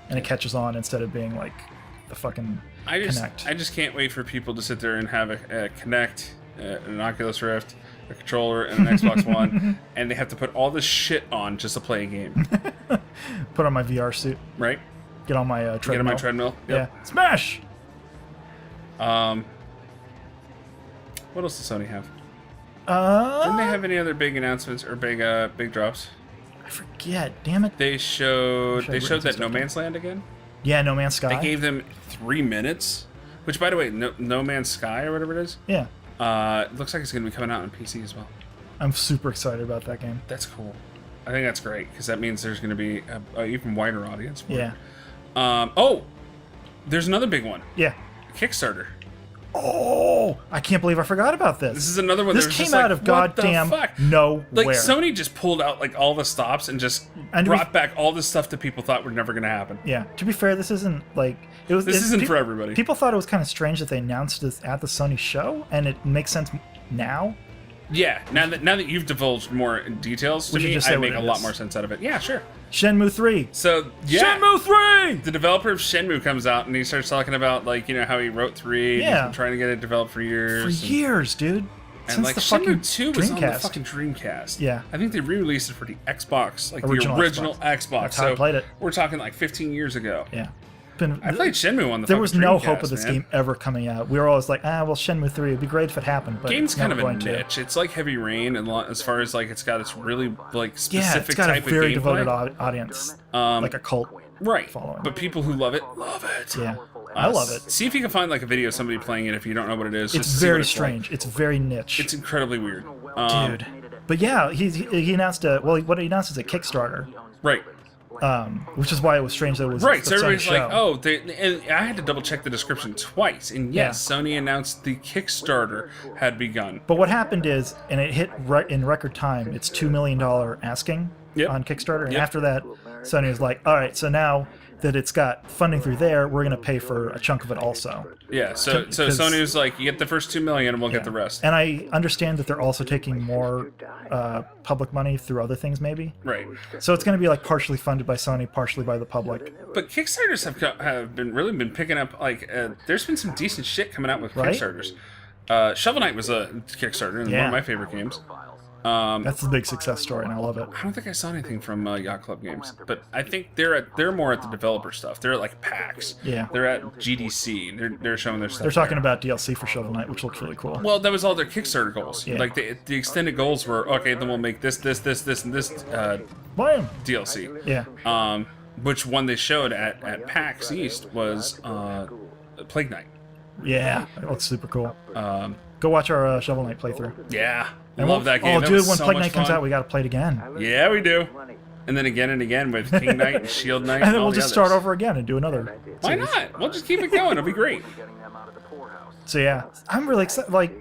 and it catches on instead of being like the fucking Kinect. I just can't wait for people to sit there and have a Kinect, an Oculus Rift, a controller, and an Xbox One, and they have to put all this shit on just to play a game. Put on my VR suit. Right. Get on my treadmill. Get on my treadmill. Yep. Yeah. Smash! What else does Sony have? Didn't they have any other big announcements or big drops? I forget. Damn it. They showed that No Man's Land again. Yeah, No Man's Sky. They gave them 3 minutes, which, by the way, No Man's Sky or whatever it is. Yeah. It looks like it's going to be coming out on PC as well. I'm super excited about that game. That's cool. I think that's great because that means there's going to be an even wider audience for yeah. it. There's another big one. Yeah. Kickstarter. Oh, I can't believe I forgot about this. This is another one. This came out of goddamn nowhere. Like Sony just pulled out like all the stops and just brought back all the stuff that people thought were never going to happen. Yeah. To be fair, this isn't like it was. This isn't for everybody. People thought it was kind of strange that they announced this at the Sony show, and it makes sense now. Yeah. Now that you've divulged more details to me, I make a lot more sense out of it. Yeah, sure. Shenmue 3. So yeah, Shenmue 3. The developer of Shenmue comes out and he starts talking about how he wrote 3. Yeah. He's been trying to get it developed for years. For years, dude. And Since like the Shenmue 2 was on the Dreamcast. fucking Dreamcast. Yeah. I think they re-released it for the Xbox, like Original the original Xbox. That's how I played it. We're talking like 15 years ago. Yeah. I played Shenmue on the There was no Dreamcast, hope of this game ever coming out. We were always like, Shenmue 3 would be great if it happened, but game's kind of a going niche. It's like Heavy Rain, and as far as like it's got its really like specific yeah, it's got type a very of gameplay. devoted audience, like a cult Right. following. But people who love it, love it. Yeah. I love it. See if you can find like a video of somebody playing it if you don't know what it is. It's just very strange. It's very niche. It's incredibly weird. Dude. But yeah, he announced what he announced is a Kickstarter. Right. Which is why it was strange that it was right. the So Sony everybody's show. like, and I had to double check the description twice. And yes, Sony announced the Kickstarter had begun. But what happened is, and it hit in record time, it's $2 million asking on Kickstarter. And after that, Sony was like, all right, so now that it's got funding through there. We're going to pay for a chunk of it also. Yeah, so Sony was like, you get the first $2 million and we'll get the rest. And I understand that they're also taking more public money through other things, maybe. Right. So it's going to be like partially funded by Sony, partially by the public. But Kickstarters have been picking up, like, there's been some decent shit coming out with Kickstarters. Shovel Knight was a Kickstarter, and one of my favorite games. That's a big success story, and I love it. I don't think I saw anything from Yacht Club Games, but I think they're more at the developer stuff. They're at like PAX. Yeah. They're at GDC. They're showing their stuff. They're talking about DLC for Shovel Knight, which looks really cool. Well, that was all their Kickstarter goals. Yeah. Like the extended goals were, okay, then we'll make this, and this Blam! DLC. Yeah. Which one they showed at PAX East was Plague Knight. Yeah. It looks super cool. Go watch our Shovel Knight playthrough. Yeah. I And love that game. Oh, That dude, was when so Plague much Knight comes fun. out, we got to play it again. Yeah, we do. And then again with King Knight and Shield Knight. And then all we'll the just others. start over again and do another. Why not? We'll just keep it going. It'll be great. So yeah, I'm really excited. Like,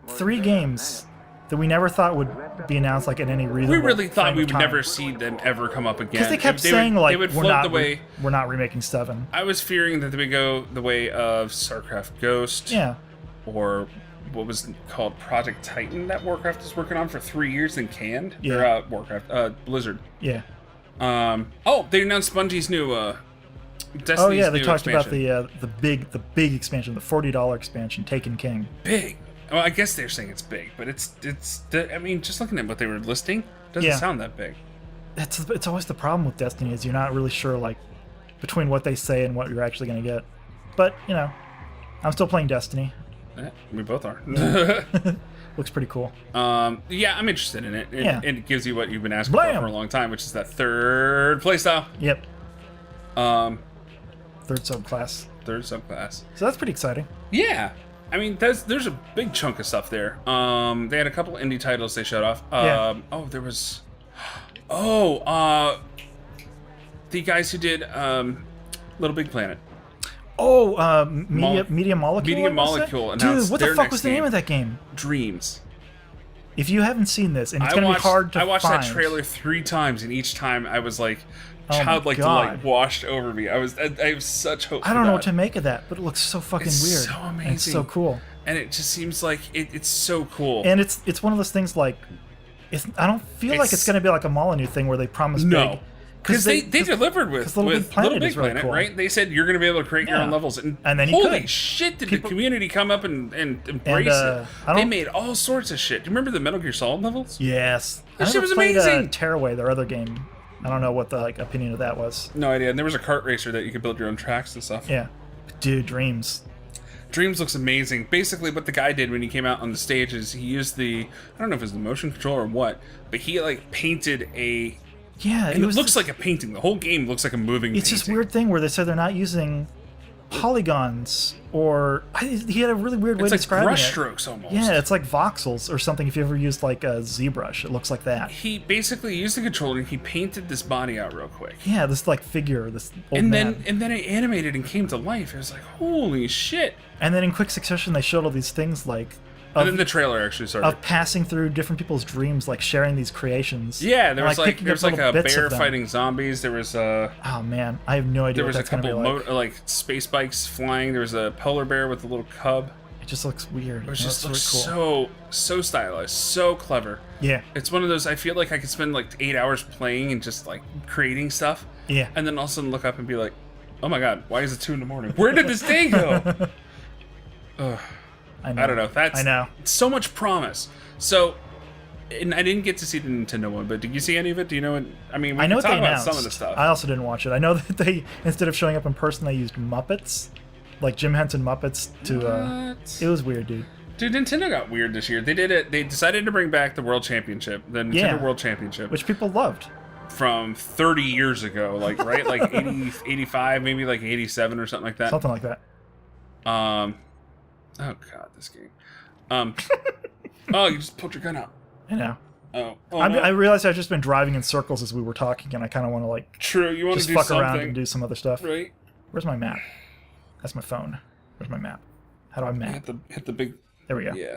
3 games that we never thought would be announced like in any reasonable. We really thought frame we of would time. never see them ever come up again. Because they kept They saying would, like they would we're float not the way. we're not remaking 7. I was fearing that they would go the way of StarCraft Ghost. Yeah. Or what was called Project Titan that Warcraft was working on for 3 years and canned. Yeah. Or, Warcraft. Blizzard. Yeah. Oh, they announced Bungie's new Destiny's Oh yeah, they new talked expansion. about the big expansion, the $40 expansion, Taken King. Big. Well, I guess they're saying it's big, but it's. I mean, just looking at what they were listing, doesn't Yeah. sound that big. It's always the problem with Destiny is you're not really sure like between what they say and what you're actually going to get. But you know, I'm still playing Destiny. Yeah, we both are. Looks pretty cool. Yeah, I'm interested in it. Yeah. And it gives you what you've been asking Blam! for a long time, which is that third playstyle. Yep. Um, Third subclass. third subclass. So that's pretty exciting. Yeah. I mean, there's a big chunk of stuff there. They had a couple indie titles they showed off. Yeah. Oh, there was. The guys who did Little Big Planet. Oh, Media Molecule. Media I wanna say? Molecule Dude, announced what the their fuck next was the name game. of that game? Dreams. If you haven't seen this, and it's gonna be hard to I watched find. that trailer 3 times, and each time I was like, Oh my childlike God. delight washed over me. I have such hope. I don't know what to make of that, but it looks so fucking It's weird. so And amazing. it's so cool. And it just seems like it's so cool. And it's one of those things like, I don't feel like it's gonna be like a Molyneux thing where they promise No. big. Because they delivered with Little Big Planet Little Big is really Planet, cool. right? They said you're going to be able to create your Yeah. own levels, and then you holy could. shit, did People- the community come up and embrace I it? don't- They made all sorts of shit. Do you remember the Metal Gear Solid levels? Yes. That I shit never was played, amazing. Tearaway, their other game. I don't know what the opinion of that was. No idea. And there was a kart racer that you could build your own tracks and stuff. Yeah. Dude, Dreams. Dreams looks amazing. Basically, what the guy did when he came out on the stage is he used I don't know if it was the motion control or what, but he like painted a. Yeah, And it looks like a painting. The whole game looks like a moving. It's this painting. weird thing where they said they're not using polygons or he had a really weird way It's of like describing brush it. strokes almost. Yeah, it's like voxels or something. If you ever used like a ZBrush, it looks like that. He basically used the controller and he painted this body out real quick. Yeah, this like figure, this old And man. then it animated and came to life. It was like, holy shit. And then in quick succession, they showed all these things like And then the trailer actually started. of passing through different people's dreams, like sharing these creations. Yeah, there and, was like picking there up was like little a bits bear of them. fighting zombies. There was Oh man, I have no idea there what was a that's gonna be couple like. like space bikes flying. There was a polar bear with a little cub. It just looks weird. It just looks really cool. so stylized, so clever. Yeah, It's one of those. I feel like I could spend like 8 hours playing and just like creating stuff, yeah. and then all of a sudden look up and be like, oh my god, why is it 2 a.m? Where did this day go? Ugh. I know. I don't know. That's I know. so much promise. So, and I didn't get to see the Nintendo one, but did you see any of it? Do you know what? I mean, we I know can what talk they about announced. some of the stuff. I also didn't watch it. I know that they instead of showing up in person, they used Muppets, like Jim Henson Muppets to. What? It was weird, dude. Dude, Nintendo got weird this year. They did it. They decided to bring back the World Championship, the Nintendo Yeah. World Championship, Which people loved. from 30 years ago, like right, like 80, 85, maybe like 87 or something like that. Something like that. Oh god, this game. Oh, you just pulled your gun out. I know. Oh, I realized I've just been driving in circles as we were talking, and I kind of want to like true. You want just to do fuck something, around and do some other stuff. right? Where's my map? That's my phone. Where's my map? How do I map? Hit the big. There we go. Yeah.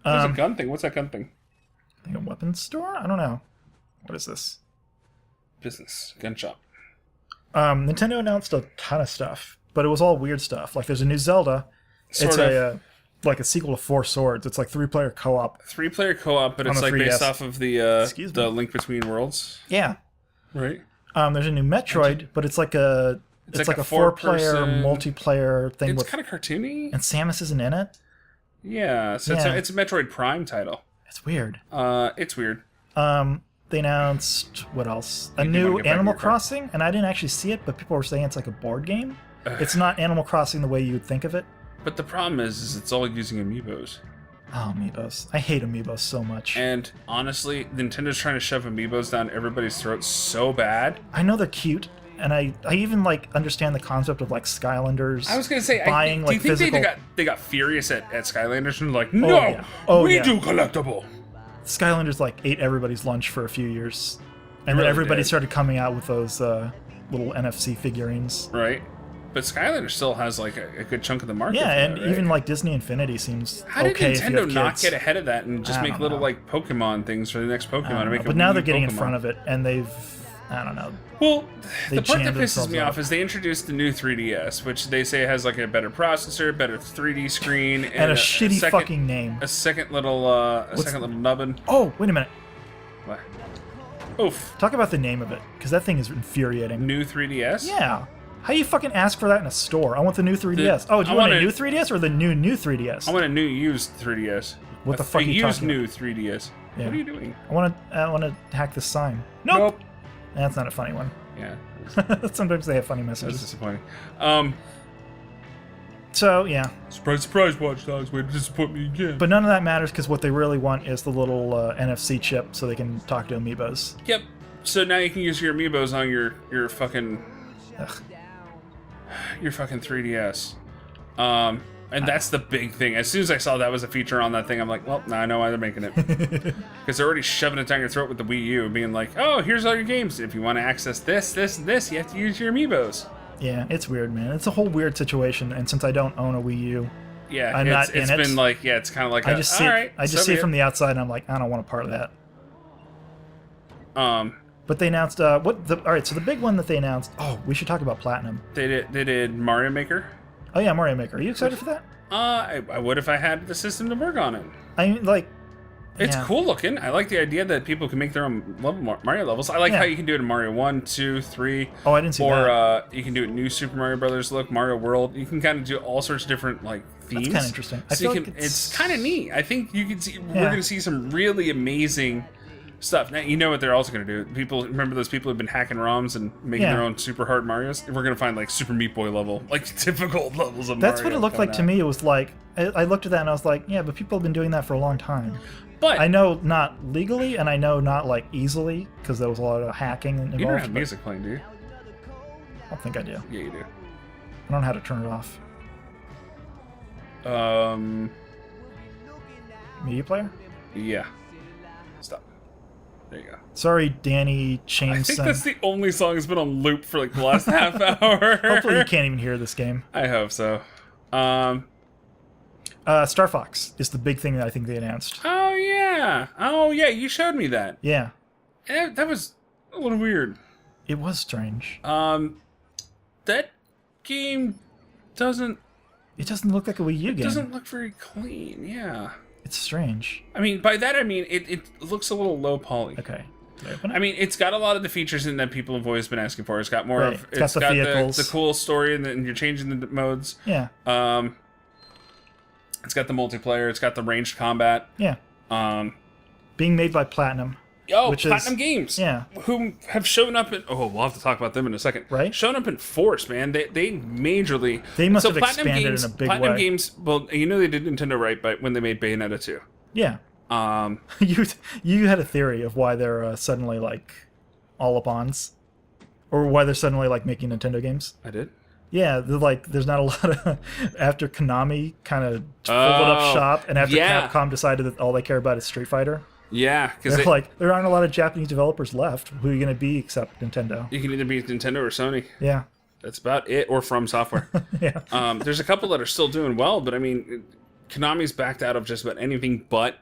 There's a gun thing. What's that gun thing? I think a weapons store? I don't know. What is this? Business gun shop. Nintendo announced a ton of stuff, but it was all weird stuff. Like there's a new Zelda. Sort it's of. like a sequel to Four Swords. It's like 3-player co-op. 3-player co-op, but it's the like 3DS. based off of the Excuse me. Link Between Worlds, Yeah. right? There's a new Metroid, but it's like a like a 4-player four-person- multiplayer thing It's with, kind of cartoony. and Samus isn't in it. Yeah, so Yeah. it's a Metroid Prime title. It's weird. It's weird. They announced what else? A You new wanna get back to Animal your car. Crossing, and I didn't actually see it, but people were saying it's like a board game. It's not Animal Crossing the way you would think of it. But the problem is it's all using amiibos. Oh, amiibos! I hate amiibos so much. And honestly, Nintendo's trying to shove amiibos down everybody's throats so bad. I know they're cute, and I even like understand the concept of like Skylanders. I was gonna say, buying do like you think physical. they got furious at Skylanders and like, no, yeah. Oh, we yeah. do collectible. Skylanders like ate everybody's lunch for a few years, and then really everybody did. started coming out with those little NFC figurines. Right? But Skylanders still has like a good chunk of the market. Yeah, for and that, right? even like Disney Infinity seems How did okay if you Nintendo have not kids. get ahead of that and just I make don't little know. like Pokemon things for the next Pokemon? And make But a now Wii they're getting in Pokemon? front of it, and they've, I don't know. Well, They the part that jammed pisses themselves me up. off is they introduced the new 3DS, which they say has like a better processor, better 3D screen, And a shitty second, fucking name. a second little nubbin. Oh, wait a minute. What? Oof. Talk about the name of it, because that thing is infuriating. New 3DS? Yeah. How you fucking ask for that in a store? I want the new 3DS. Oh, do I you want want a a- new 3DS or the new 3DS? I want a new used 3DS. What the fuck are you used talking new 3DS. Yeah. What are you doing? I want to hack this sign. Nope. That's not a funny one. Yeah, Sometimes they have funny that's messages. disappointing. So, yeah. Surprise, surprise, Watch Dogs. Way to disappoint me again. But none of that matters because what they really want is the little NFC chip so they can talk to amiibos. Yep. So now you can use your amiibos on your fucking Ugh. your fucking 3DS. And that's the big thing. As soon as I saw that was a feature on that thing, I'm like, well, now I know why they're making it. Because they're already shoving it down your throat with the Wii U, being like, oh, here's all your games. If you want to access this, this, and this, you have to use your amiibos. Yeah, it's weird, man. It's a whole weird situation, and since I don't own a Wii U, Yeah, I'm not in it's it. been like, yeah, it's kind of like, I just see all right, I just so see it be from the outside, and I'm like, I don't want a part of that. Um, But they announced all right. So the big one that they announced. Oh, we should talk about Platinum. they did Mario Maker. Oh yeah, Mario Maker. Are you excited for that? I would if I had the system to work on it. I mean, like, It's yeah. cool looking. I like the idea that people can make their own Mario levels. I like Yeah. how you can do it in Mario 1, 2, 3. Oh, I didn't see or, that. you can do it in New Super Mario Brothers look, Mario World. You can kind of do all sorts of different like themes. kinda interesting. I So you feel can, like it's kind of neat. I think you can see we're Yeah. going to see some really amazing stuff. Now you know what they're also going to do. People remember those people who've been hacking ROMs and making Yeah. their own super hard Mario's. We're going to find like Super Meat Boy level, like typical levels of That's Mario. what it looked like to coming out. me. It was like I looked at that and I was like, yeah, but people have been doing that for a long time. But I know not legally, and I know not like easily because there was a lot of hacking involved. you don't have but music playing, do you? I don't think I do. Yeah, you do. I don't know how to turn it off. Media player? Yeah. Stop. There you go. Sorry, Danny I think that's Chainson. the only song that's been on loop for like the last half hour. Hopefully you can't even hear this game. I hope so. Star Fox is the big thing that I think they announced. Oh yeah, you showed me that. Yeah, That was a little weird. it was strange. That game doesn't It doesn't look like a Wii U game. doesn't look very clean. Yeah. It's strange. I mean, by that I mean it looks a little low poly. Okay. Open it? I mean, it's got a lot of the features in that people have always been asking for. It's got more Right. of It's got the vehicles. the cool story, and then you're changing the modes. Yeah. It's got the multiplayer. It's got the ranged combat. Yeah. Um, Being made by Platinum. Which is- Platinum Games. yeah. Who have shown up in... Oh, we'll have to talk about them in a second. Right. Shown up in force, man. They majorly... They must have Platinum expanded Games, in a big Platinum way. Games... Well, you know they did Nintendo right by when they made Bayonetta 2. Yeah. Um, You had a theory of why they're suddenly like all up ons, or why they're suddenly like making Nintendo games. I did? Yeah, they're like there's not a lot of after Konami kind of folded up shop, and after yeah. Capcom decided that all they care about is Street Fighter. Yeah, because They're like there aren't a lot of Japanese developers left. Who are you going to be except Nintendo? you can either be Nintendo or Sony. Yeah, That's about it, or From Software. yeah. There's a couple that are still doing well, but I mean, Konami's backed out of just about anything but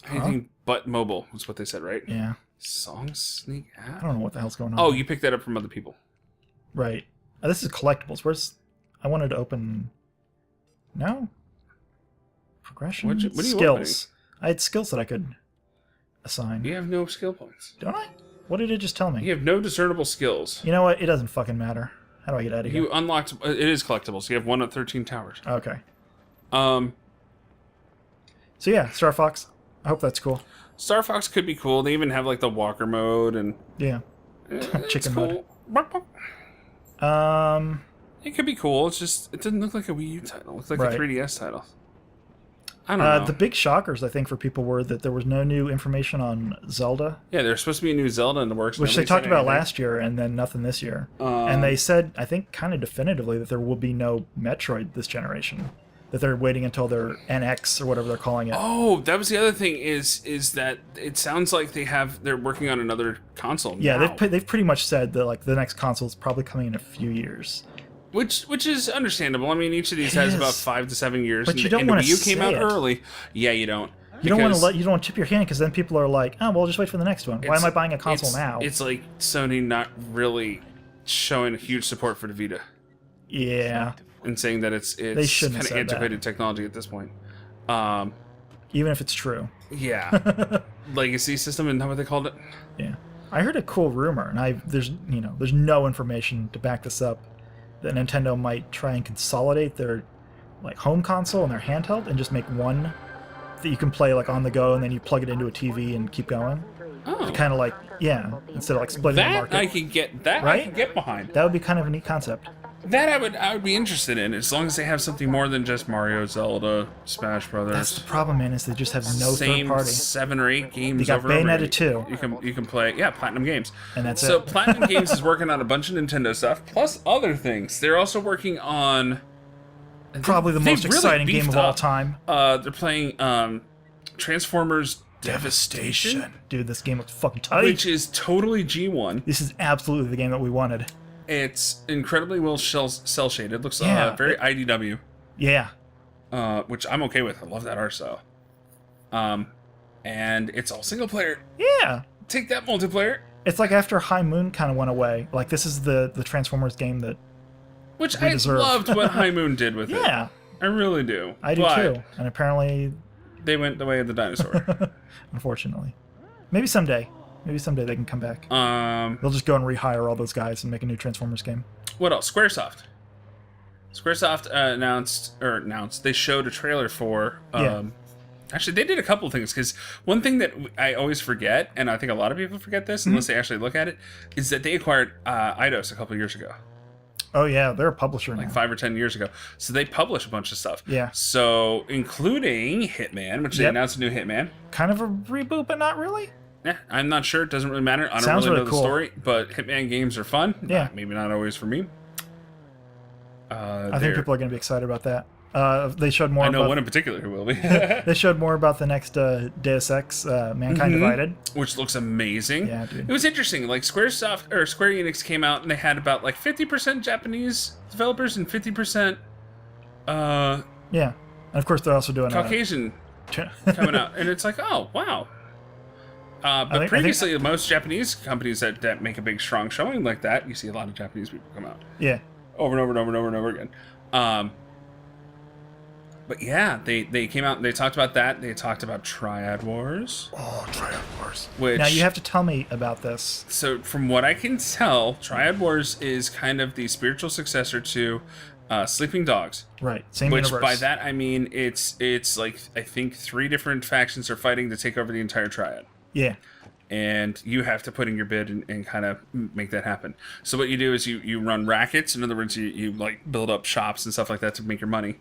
anything but mobile. Is what they said, right? Yeah. Song Sneak I app? don't know what the hell's going on. Oh, you picked that up from other people. Right. This is collectibles. Where's... I wanted to open... No? Progression? What are you skills. I had skills that I could assign. You have no skill points. Don't I? What did it just tell me? You have no discernible skills. You know what? It doesn't fucking matter. How do I get out of here? You unlocked... It is collectible, so you have 1 of 13 towers. Okay. Um, So yeah, Star Fox. I hope that's cool. Star Fox could be cool. They even have, like, the walker mode and... Yeah. It's Chicken cool. It could be cool. It's just... It doesn't look like a Wii U title. It looks like Right. a 3DS title. I don't know. The big shockers, I think, for people were that there was no new information on Zelda, Yeah, there's supposed to be a new Zelda in the works. which they Nobody talked said about anything. last year, and then nothing this year. And they said, I think, kind of definitively that there will be no Metroid this generation. That they're waiting until their NX or whatever they're calling it. Oh, that was the other thing is that it sounds like they're working on another console. Yeah, now. they've pretty much said that like the next console is probably coming in a few years. Which is understandable. I mean, each of these It has is. about 5 to 7 years. But and, you don't and the wanna Wii U came say out it. early. Yeah, you don't. You don't want Because to tip your hand because then people are like, oh, well, just wait for the next one. Why am I buying a console now? It's like Sony not really showing a huge support for the Vita Yeah, and saying that it's shouldn't have kind of said that. antiquated technology at this point. even if it's true. Yeah, legacy system, and how what they called it. Yeah, I heard a cool rumor, and there's no information to back this up, that Nintendo might try and consolidate their like home console and their handheld and just make one that you can play like on the go, and then you plug it into a TV and keep going. Oh, Kind of like instead of like splitting the that market. I could get. That I Right? could get behind. That would be kind of a neat concept. That I would be interested in, as long as they have something more than just Mario, Zelda, Smash That's Brothers. the problem, man, is they just have no Same third party. 7 or 8 games. You got over and over Bayonetta again. 2. You can play Platinum Games. And that's so it. Platinum Games is working on a bunch of Nintendo stuff plus other things. They're also working on Probably the they most really exciting game beefed of all up. time. They're playing Transformers Devastation, Dude, this game looks fucking tight. which is totally G1. This is absolutely the game that we wanted. It's incredibly well cell shaded. Looks Yeah, very IDW. Yeah. Which I'm okay with. I love that art style. And it's all single player. Yeah. Take that, multiplayer. It's like after High Moon kind of went away. Like, this is the Transformers game that... Which We I deserve. loved what High Moon did with it. Yeah, I really do. I do But too. And apparently, They went the way of the dinosaur. unfortunately. Maybe someday. Maybe someday they can come back. Um, They'll just go and rehire all those guys and make a new Transformers game. what else? Squaresoft. Squaresoft announced. They showed a trailer for. Yeah. Actually, they did a couple things, because one thing that I always forget, and I think a lot of people forget this unless they actually look at it, is that they acquired Eidos a couple years ago, Oh yeah, they're a publisher now. like 5 or 10 years ago. So they publish a bunch of stuff. Yeah. So including Hitman, which they Yep. announced a new Hitman. Kind of a reboot, but not really. I'm not sure. It doesn't really matter. I don't Sounds really know really the cool. story, but Hitman games are fun. Yeah. Maybe not always for me. I think people are going to be excited about that. They showed more. I know about, one in particular who will be. They showed more about the next Deus Ex, Mankind Divided. Which looks amazing. Yeah, dude. It was interesting. Like Square Enix came out and they had about like 50% Japanese developers and 50% Yeah, and of course they're also doing Caucasian coming out, and it's like, oh wow. But think- previously, most Japanese companies that make a big strong showing like that, you see a lot of Japanese people come out Yeah, over and over and over and over and over again. But yeah, they came out and they talked about that. They talked about Triad Wars. Oh, Triad Wars. Which, Now you have to tell me about this. so from what I can tell, Triad Wars is kind of the spiritual successor to Sleeping Dogs. Right, same Which universe. by that I mean it's like I think 3 different factions are fighting to take over the entire Triad. Yeah, And you have to put in your bid and kind of make that happen. So what you do is you run rackets. In other words, you like build up shops and stuff like that to make your money.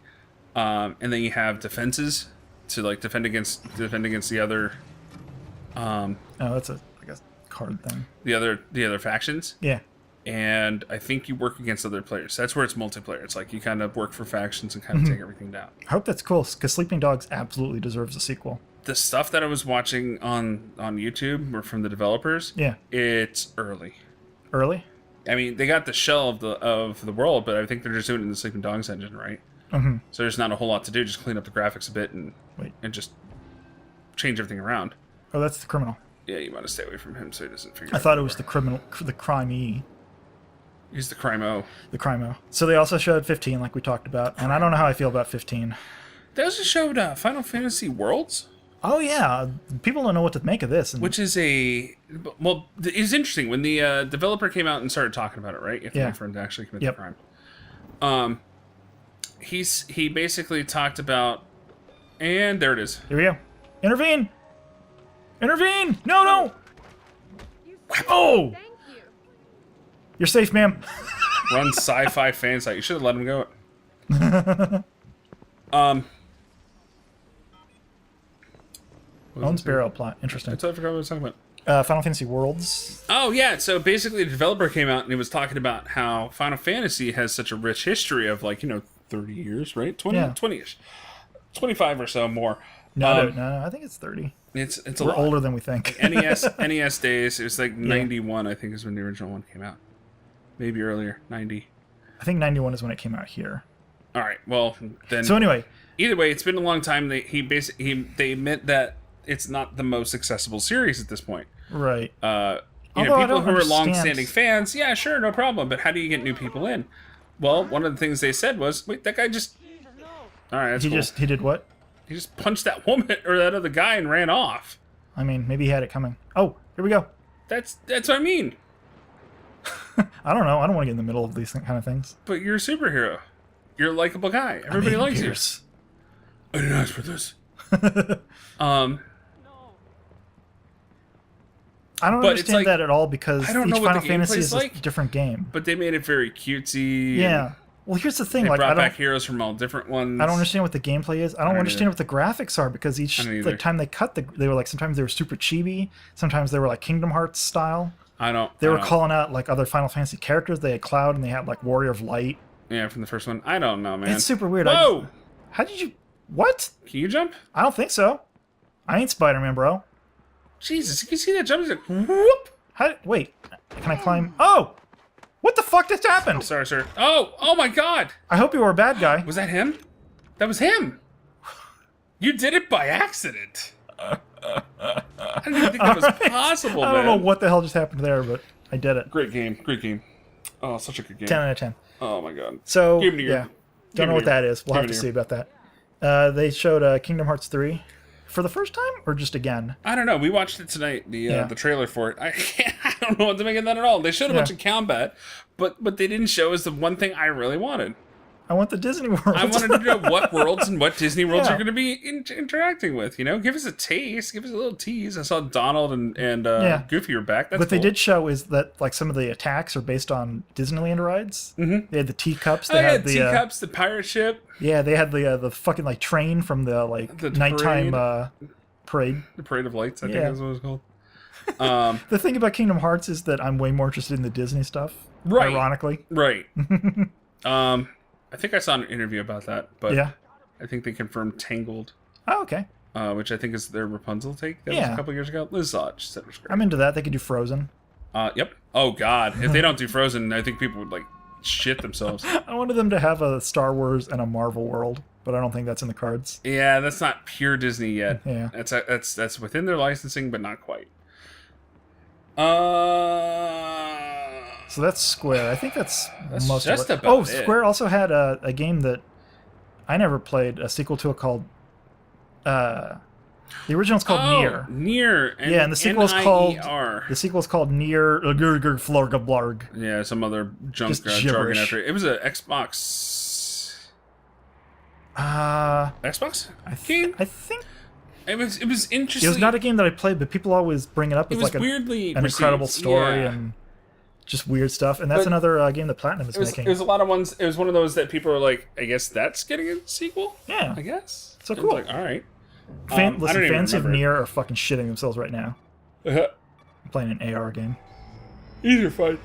And then you have defenses to like defend against the other oh, that's a card thing. the other factions. Yeah, And I think you work against other players. That's where it's multiplayer. It's like you kind of work for factions and kind of take everything down. I hope that's cool because Sleeping Dogs absolutely deserves a sequel. The stuff that I was watching on YouTube were from the developers. Yeah, It's early. early. I mean, they got the shell of the world, but I think they're just doing it in the Sleeping Dogs engine, right? Mm-hmm. So there's not a whole lot to do. Just clean up the graphics a bit and Wait. just change everything around. Oh, that's the criminal. Yeah, you want to stay away from him so he doesn't figure. I thought it was the crime-y. He's the crime-o. The crime-o. So they also showed 15, like we talked about, and I don't know how I feel about 15. They also showed Final Fantasy Worlds. Oh yeah, people don't know what to make of this. And Which is well, it's interesting. When the developer came out and started talking about it, right? You have to wait for him to actually commit the crime. He basically talked about, and there it is. Here we go. Intervene! Intervene! No! Oh! Thank you. You're safe, ma'am. Run sci-fi fan site. You should have let him go. Owns burial plot. Interesting. I forgot what I was talking about. Final Fantasy Worlds. Oh, yeah. So basically, the developer came out and he was talking about how Final Fantasy has such a rich history of, 30 years, right? 20-ish. 25 or so more. No, I think it's 30. It's a We're lot. older than we think. NES days, it was 91, I think, is when the original one came out. Maybe earlier, 90. I think 91 is when it came out here. All right, well, then... So anyway... Either way, it's been a long time. They admit that it's not the most accessible series at this point. Right. People who are long-standing fans, yeah, sure, no problem. But how do you get new people in? Well, one of the things they said was, wait, that guy just... All right, that's cool. He did what? He just punched that woman or that other guy and ran off. I mean, maybe he had it coming. Oh, here we go. That's what I mean. I don't know. I don't want to get in the middle of these kind of things. But you're a superhero. You're a likable guy. Everybody likes you. I didn't ask for this. I don't understand that at all because I don't know each what Final the Fantasy is gameplay's a different game. But they made it very cutesy. Yeah. Well, here's the thing. They Like, brought back heroes from all different ones. I don't understand what the gameplay is. I don't understand either. what the graphics are because each time they cut, they were like sometimes they were super chibi, sometimes they were like Kingdom Hearts style. They were calling out like other Final Fantasy characters. They had Cloud and they had like Warrior of Light. Yeah, from the first one. I don't know, man. It's super weird. Whoa! How did you? What? Can you jump? I don't think so. I ain't Spider-Man, bro. Jesus, you can see that jump? He's like, whoop! Wait, can I climb? Oh! What the fuck just happened? Sorry, sir. Oh my god! I hope you were a bad guy. Was that him? That was him! You did it by accident! I didn't even think that was possible, man. I don't know what the hell just happened there, but I did it. Great game. Oh, such a good game. 10 out of 10. Oh my god. So, Give me your- yeah. give Don't know me what your- that is. We'll give have me to your- see about that. They showed Kingdom Hearts 3 for the first time or just again? I don't know. We watched it tonight, the trailer for it. I don't know what to make of that at all. They showed a bunch of combat, but what they didn't show is the one thing I really wanted. I want the Disney World. I wanted to know what worlds and what Disney worlds you're going to be interacting with. You know, give us a taste, give us a little tease. I saw Donald and Goofy are back. That's what cool. they did show is that like some of the attacks are based on Disneyland rides. Mm-hmm. They had the teacups. They had the teacups, the pirate ship. Yeah, they had the fucking like train from the nighttime parade. The Parade of Lights, I think that's what it was called. The thing about Kingdom Hearts is that I'm way more interested in the Disney stuff. Right. Ironically. Right. I think I saw an interview about that, but I think they confirmed Tangled. Oh, okay. Which I think is their Rapunzel take. That was a couple years ago. Liz saw it. She said it was great. I'm into that. They could do Frozen. Yep. Oh, God. If they don't do Frozen, I think people would, like, shit themselves. I wanted them to have a Star Wars and a Marvel world, but I don't think that's in the cards. Yeah, that's not pure Disney yet. Yeah. That's within their licensing, but not quite. So that's Square. I think that's most just of it. about it. Square also had a game that I never played, a sequel to it called... the original's called Nier. Nier. And the sequel's called... N-I-E-R. The sequel's called Nier... Florgablarg. Yeah, some other junk Just jargon gibberish. after it. It was an Xbox... Xbox? I game? think... It was interesting. It was not a game that I played, but people always bring it up as was like weirdly an incredible received. story Yeah. and just weird stuff. And that's another game that Platinum is making. It was a lot of ones. It was one of those that people are like, I guess that's getting a sequel? Yeah. I guess. So It cool. was like, all right. Listen, I don't even fans of remember it. Nier are fucking shitting themselves right now. I'm playing an AR game. These are fun.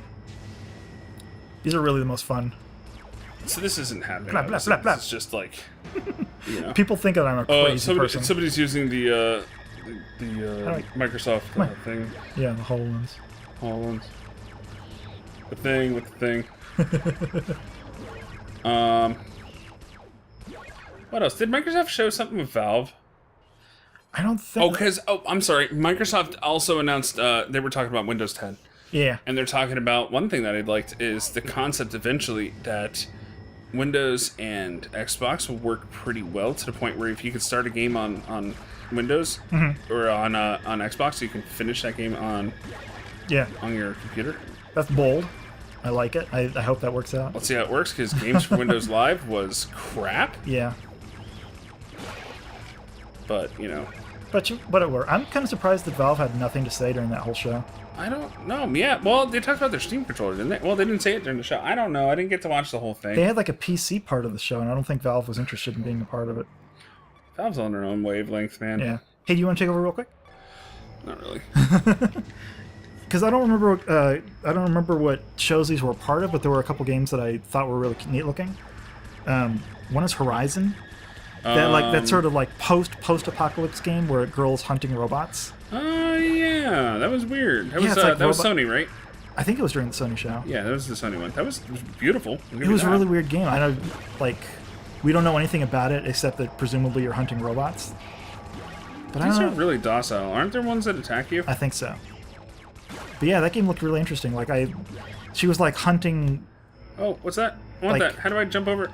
These are really the most fun. So this isn't happening. Blah, blah, obviously. blah, blah. It's just like, you know. People think that I'm a crazy person. Somebody's using the Microsoft thing. Yeah, the HoloLens. HoloLens. The thing with the thing. What else? Did Microsoft show something with Valve? I don't think. I'm sorry. Microsoft also announced they were talking about Windows 10. Yeah. And they're talking about one thing that I liked is the concept eventually that Windows and Xbox will work pretty well to the point where if you could start a game on Windows or on Xbox, you can finish that game on your computer. That's bold. I like it. I hope that works out. Let's see how it works, because Games for Windows Live was crap. Yeah. But, you know. But it worked. I'm kind of surprised that Valve had nothing to say during that whole show. I don't know. Yeah, well, they talked about their Steam controller, didn't they? Well, they didn't say it during the show. I don't know. I didn't get to watch the whole thing. They had like a PC part of the show, and I don't think Valve was interested in being a part of it. Valve's on their own wavelength, man. Yeah. Hey, do you want to take over real quick? Not really. Because I don't remember what shows these were part of, but there were a couple games that I thought were really neat looking. One is Horizon. That sort of like post-apocalypse game where a girl's hunting robots. Oh yeah, that was weird. That was Sony, right? I think it was during the Sony show. Yeah, that was the Sony one. It was beautiful. It was a really weird game. I know, like, we don't know anything about it except that presumably you're hunting robots. But These are really docile. Aren't there ones that attack you? I think so. But yeah, that game looked really interesting. She was like hunting. Oh, what's that? I want that. How do I jump over it?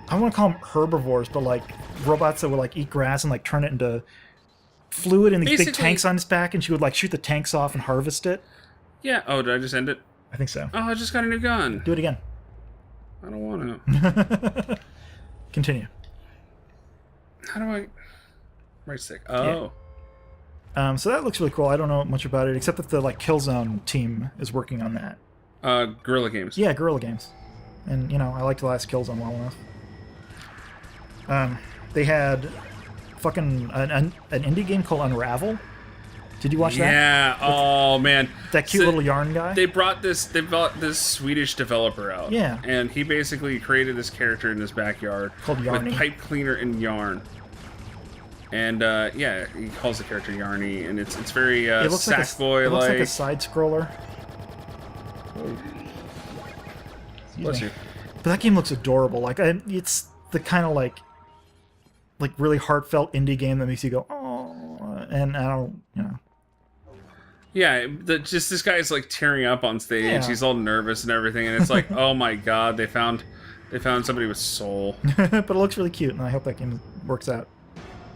I don't want to call them herbivores, but like robots that would like eat grass and like turn it into fluid in these big tanks on its back, and she would like shoot the tanks off and harvest it. Yeah. Oh, did I just end it? I think so. Oh, I just got a new gun. Do it again. I don't want to. Continue. How do I... Right stick. Oh. Yeah. So that looks really cool. I don't know much about it, except that the like Killzone team is working on that. Guerrilla Games. Yeah, Guerrilla Games. And, you know, I liked the last Killzone well enough. They had fucking an indie game called Unravel. Did you watch that? Yeah. Oh man. That cute little yarn guy. They brought this Swedish developer out. Yeah. And he basically created this character in his backyard called Yarny. with pipe cleaner and yarn. And yeah, he calls the character Yarny, and it's very Sackboy-like. It looks like a side scroller. Bless you. But that game looks adorable. Like it's the kind of like really heartfelt indie game that makes you go, oh, and I don't, you know. Yeah, just this guy's like tearing up on stage. Yeah. He's all nervous and everything, and it's like, oh my god, they found somebody with soul. But it looks really cute, and I hope that game works out.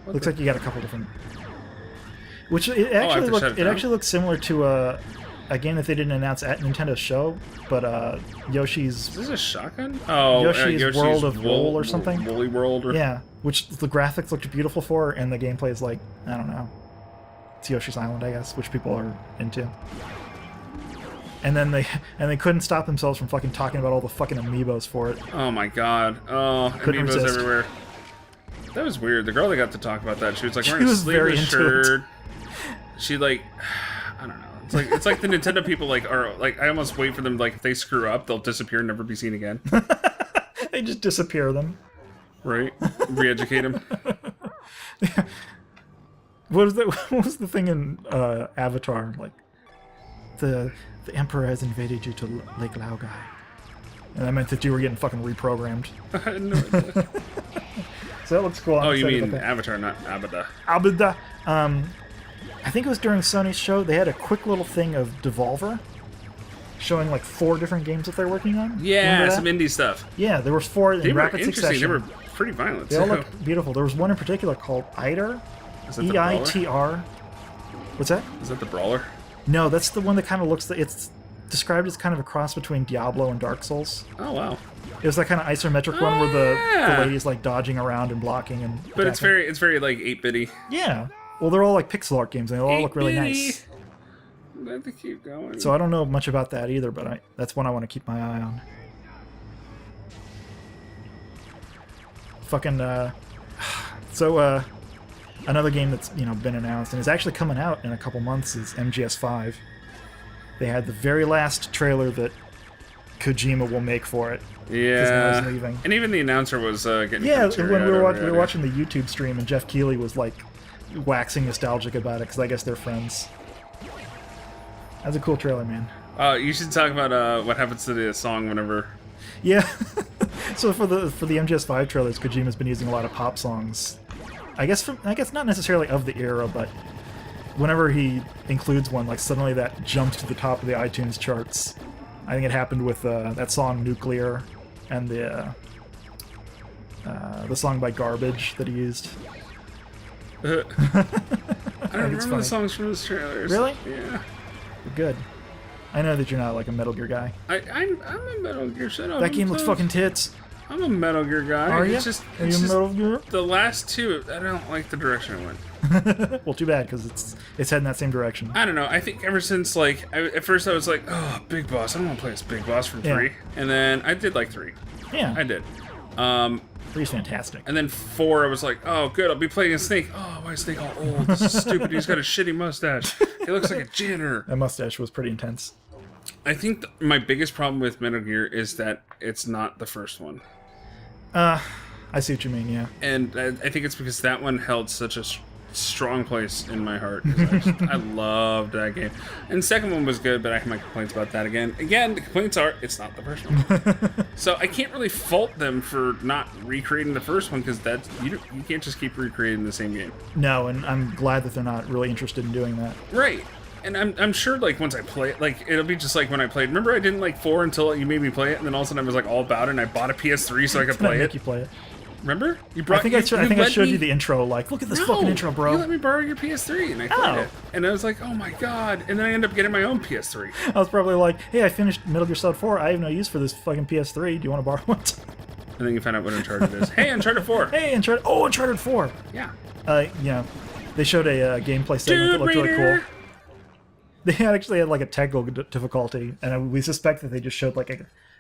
Looks like you got a couple different. Which it actually looks similar to a game that they didn't announce at Nintendo's show, but Yoshi's. Is this a shotgun? Oh, Yoshi's World of Wool or something. Woolly World. Or... Yeah, which the graphics looked beautiful for, and the gameplay is like, I don't know. It's Yoshi's Island, I guess, which people are into. And then they couldn't stop themselves from fucking talking about all the fucking amiibos for it. Oh my god. Oh, couldn't amiibos resist. Everywhere. That was weird. The girl that got to talk about that, she was like wearing a sleeveless shirt. She like, I don't know. It's like the Nintendo people like are like, I almost wait for them, like if they screw up, they'll disappear and never be seen again. They just disappear them. Right? Re-educate them. Yeah. What was the thing in Avatar? Like the Emperor has invaded you to Lake Laogai. And that meant that you were getting fucking reprogrammed. I had no idea. So that looks cool. Oh, you mean Avatar, not Abada. Abada. I think it was during Sony's show. They had a quick little thing of Devolver showing like 4 different games that they're working on. Yeah, some indie stuff. Yeah, there was 4 in rapid succession. They were pretty violent. They all look beautiful. There was one in particular called Eitar. Is that the EITR. What's that? Is that the brawler? No, that's the one that kind of looks. It's described as kind of a cross between Diablo and Dark Souls. Oh wow! It was that kind of isometric one where the lady's like dodging around and blocking and. But attacking. it's very like 8-bitty. Yeah. Well, they're all like pixel art games, and they all look really nice. Let the keep going. So I don't know much about that either, but that's one I want to keep my eye on. Fucking another game that's been announced and is actually coming out in a couple months is MGS5. They had the very last trailer that Kojima will make for it. Yeah. He's leaving. And even the announcer was getting. Yeah, when we were watching the YouTube stream, and Jeff Keighley was like waxing nostalgic about it because I guess they're friends. That's a cool trailer, man. You should talk about what happens to the song whenever. Yeah. So for the MGS5 trailers, Kojima's been using a lot of pop songs I guess not necessarily of the era, but whenever he includes one, like suddenly that jumps to the top of the iTunes charts. I think it happened with that song "Nuclear" and the song by Garbage that he used. I don't remember funny. the songs from those trailers. Really? Yeah. Good. I know that you're not like a Metal Gear guy. I'm a Metal Gear. Shut up. That game looks fucking tits. I'm a Metal Gear guy. Are you? It's just, Are it's you a just Metal Gear? the last two. I don't like the direction it went. Well, too bad, because it's heading that same direction. I don't know. I think ever since at first I was like, oh, Big Boss. I don't want to play this Big Boss from 3, and then I did like 3. Yeah, I did. 3's fantastic. And then 4, I was like, oh, good. I'll be playing as Snake. Oh, why is Snake all old? This is stupid. He's got a shitty mustache. He looks like a janitor. That mustache was pretty intense. I think my biggest problem with Metal Gear is that it's not the first one. I see what you mean, yeah. And I think it's because that one held such a strong place in my heart. I loved that game. And the second one was good, but I have my complaints about that again. Again, the complaints are, it's not the first one. So I can't really fault them for not recreating the first one, because that's you can't just keep recreating the same game. No, and I'm glad that they're not really interested in doing that. Right. And I'm sure, like, once I play it, like, it'll be just like when I played. Remember I didn't like 4 until you made me play it, and then all of a sudden I was, like, all about it, and I bought a PS3 so I could play Make it. you play it. Remember? You brought. I think I showed you the intro. Like, look at this fucking intro, bro. You let me borrow your PS3, and I played it. And I was like, oh my god. And then I ended up getting my own PS3. I was probably like, hey, I finished Metal Gear Solid 4. I have no use for this fucking PS3. Do you want to borrow it? And then you find out what Uncharted is. Hey, Uncharted 4. Hey, Uncharted. Oh, Uncharted 4. Yeah. Yeah. They showed a gameplay segment that looked really cool. They actually had like a technical difficulty, and we suspect that they just showed like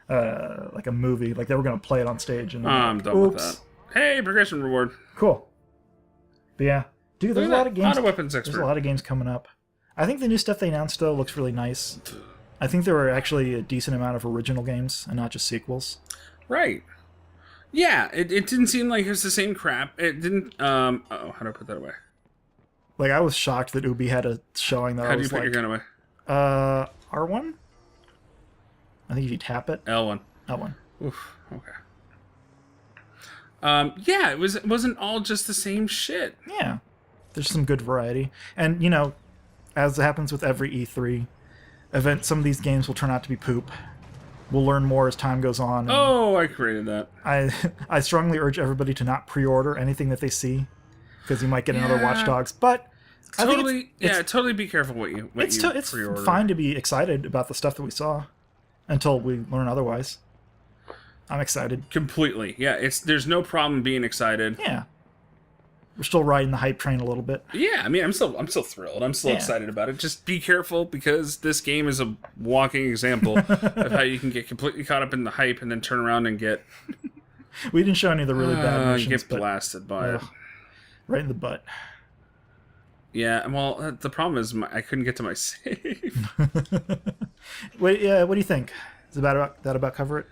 a movie, like they were going to play it on stage. And I'm done with that. Hey, progression reward. Cool. But yeah, dude, there's a lot of games. Auto weapons expert. There's a lot of games coming up. I think the new stuff they announced though looks really nice. I think there were actually a decent amount of original games and not just sequels. Right. Yeah, it didn't seem like it was the same crap. It didn't. How do I put that away? Like, I was shocked that Ubi had a showing that How I do you was put like, your gun away? R1? I think if you tap it. L1. L1. Oof. Okay. Yeah, it wasn't all just the same shit. Yeah. There's some good variety. And, you know, as happens with every E3 event, some of these games will turn out to be poop. We'll learn more as time goes on. Oh, I created that. I strongly urge everybody to not pre-order anything that they see, because you might get another Watch Dogs. But Totally, I think totally be careful what you it's pre-order. fine to be excited about the stuff that we saw until we learn otherwise. I'm excited. Completely. Yeah, there's no problem being excited. Yeah. We're still riding the hype train a little bit. Yeah, I mean, I'm still thrilled. I'm still excited about it. Just be careful, because this game is a walking example of how you can get completely caught up in the hype and then turn around and get We didn't show any of the really bad missions, get blasted by it. Right in the butt. Yeah, well, the problem is I couldn't get to my save. Wait, what do you think? Is that about cover it?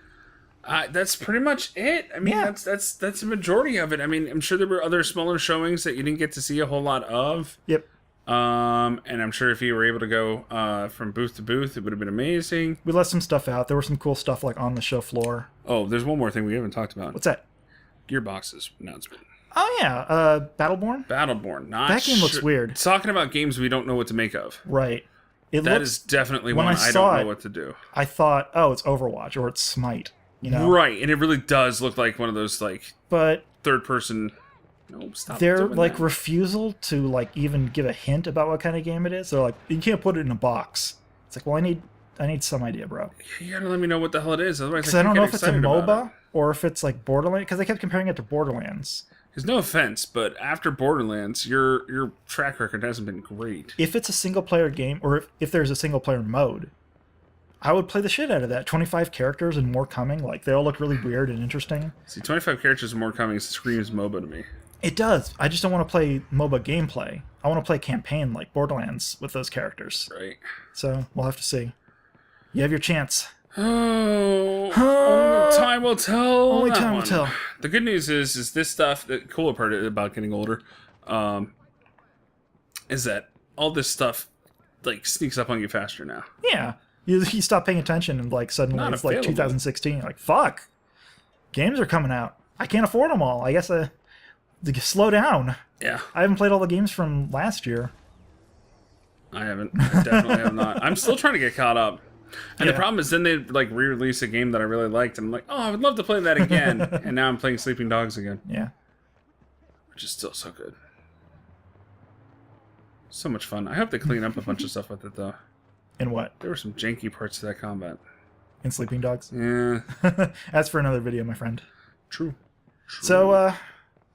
That's pretty much it. I mean, Yeah. that's the majority of it. I mean, I'm sure there were other smaller showings that you didn't get to see a whole lot of. Yep. And I'm sure if you were able to go from booth to booth, it would have been amazing. We left some stuff out. There was some cool stuff like on the show floor. Oh, there's one more thing we haven't talked about. What's that? Gearbox's announcement. Oh yeah, Battleborn. Battleborn. Not That game looks weird. It's talking about games we don't know what to make of. Right. That is definitely when one I I saw don't know it, what to do. I thought, oh, it's Overwatch or it's Smite. You know. Right, and it really does look like one of those like But third person. No, stop. their doing like that. refusal to like even give a hint about what kind of game it is. They're like, you can't put it in a box. It's like, well, I need some idea, bro. You gotta let me know what the hell it is, otherwise Because I don't know if it's a excited about MOBA it. or if it's like Borderlands. Because they kept comparing it to Borderlands. Because no offense, but after Borderlands, your track record hasn't been great. If it's a single player game, or if there's a single player mode, I would play the shit out of that. 25 characters and more coming. Like, they all look really weird and interesting. See, 25 characters and more coming screams MOBA to me. It does. I just don't want to play MOBA gameplay. I want to play campaign like Borderlands with those characters. Right. So, we'll have to see. You have your chance. Oh, only time will tell. Only that time will one. tell. The good news is this stuff. The cooler part about getting older, is that all this stuff like sneaks up on you faster now. Yeah. You stop paying attention and like suddenly Not it's like available. 2016. You're like, fuck. Games are coming out. I can't afford them all. I guess Slow down. Yeah, I haven't played all the games from last year. I haven't. I definitely have not. I'm still trying to get caught up. And the Yeah. problem is then they like re-release a game that I really liked, and I'm like, oh, I would love to play that again. And now I'm playing Sleeping Dogs again, Yeah. which is still so good. So much fun. I hope they clean up a bunch of stuff with it, though. In what? There were some janky parts to that combat. In Sleeping Dogs? Yeah, That's for another video, my friend. true. So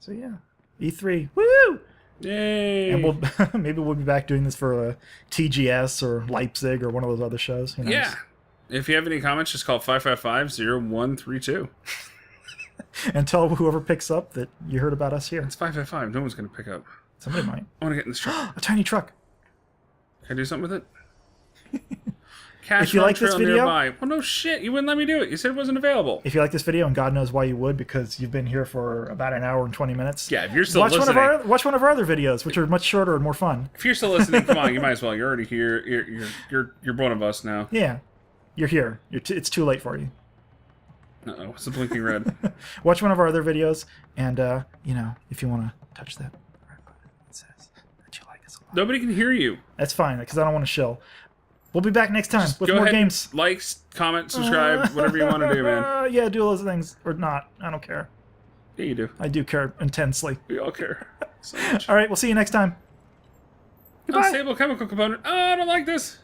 yeah. E3. Woo! Yay! And we'll maybe we'll be back doing this for TGS or Leipzig or one of those other shows. Who knows? Yeah. If you have any comments, just call 555-0132. And tell whoever picks up that you heard about us here. It's 555. No one's going to pick up. Somebody might. I want to get in this truck. A tiny truck. Can I do something with it? Cash If you Run like this Trail video- nearby. Well, no shit. You wouldn't let me do it. You said it wasn't available. If you like this video, and God knows why you would, because you've been here for about an hour and 20 minutes. Yeah, if you're still watch listening. watch one of our other videos, which are much shorter and more fun. If you're still listening, come on. You might as well. You're already here. You're one of us now. Yeah, you're here. It's too late for you. Uh-oh. It's a blinking red. Watch one of our other videos, and if you want to touch that red button, it says that you like us a lot. Nobody can hear you. That's fine, because I don't want to shill. We'll be back next time with Go more ahead games. and like, comment, subscribe, whatever you want to do, man. Yeah, do those things or not. I don't care. Yeah, you do. I do care intensely. We all care so much. All right, we'll see you next time. Goodbye. Unstable chemical component. Oh, I don't like this.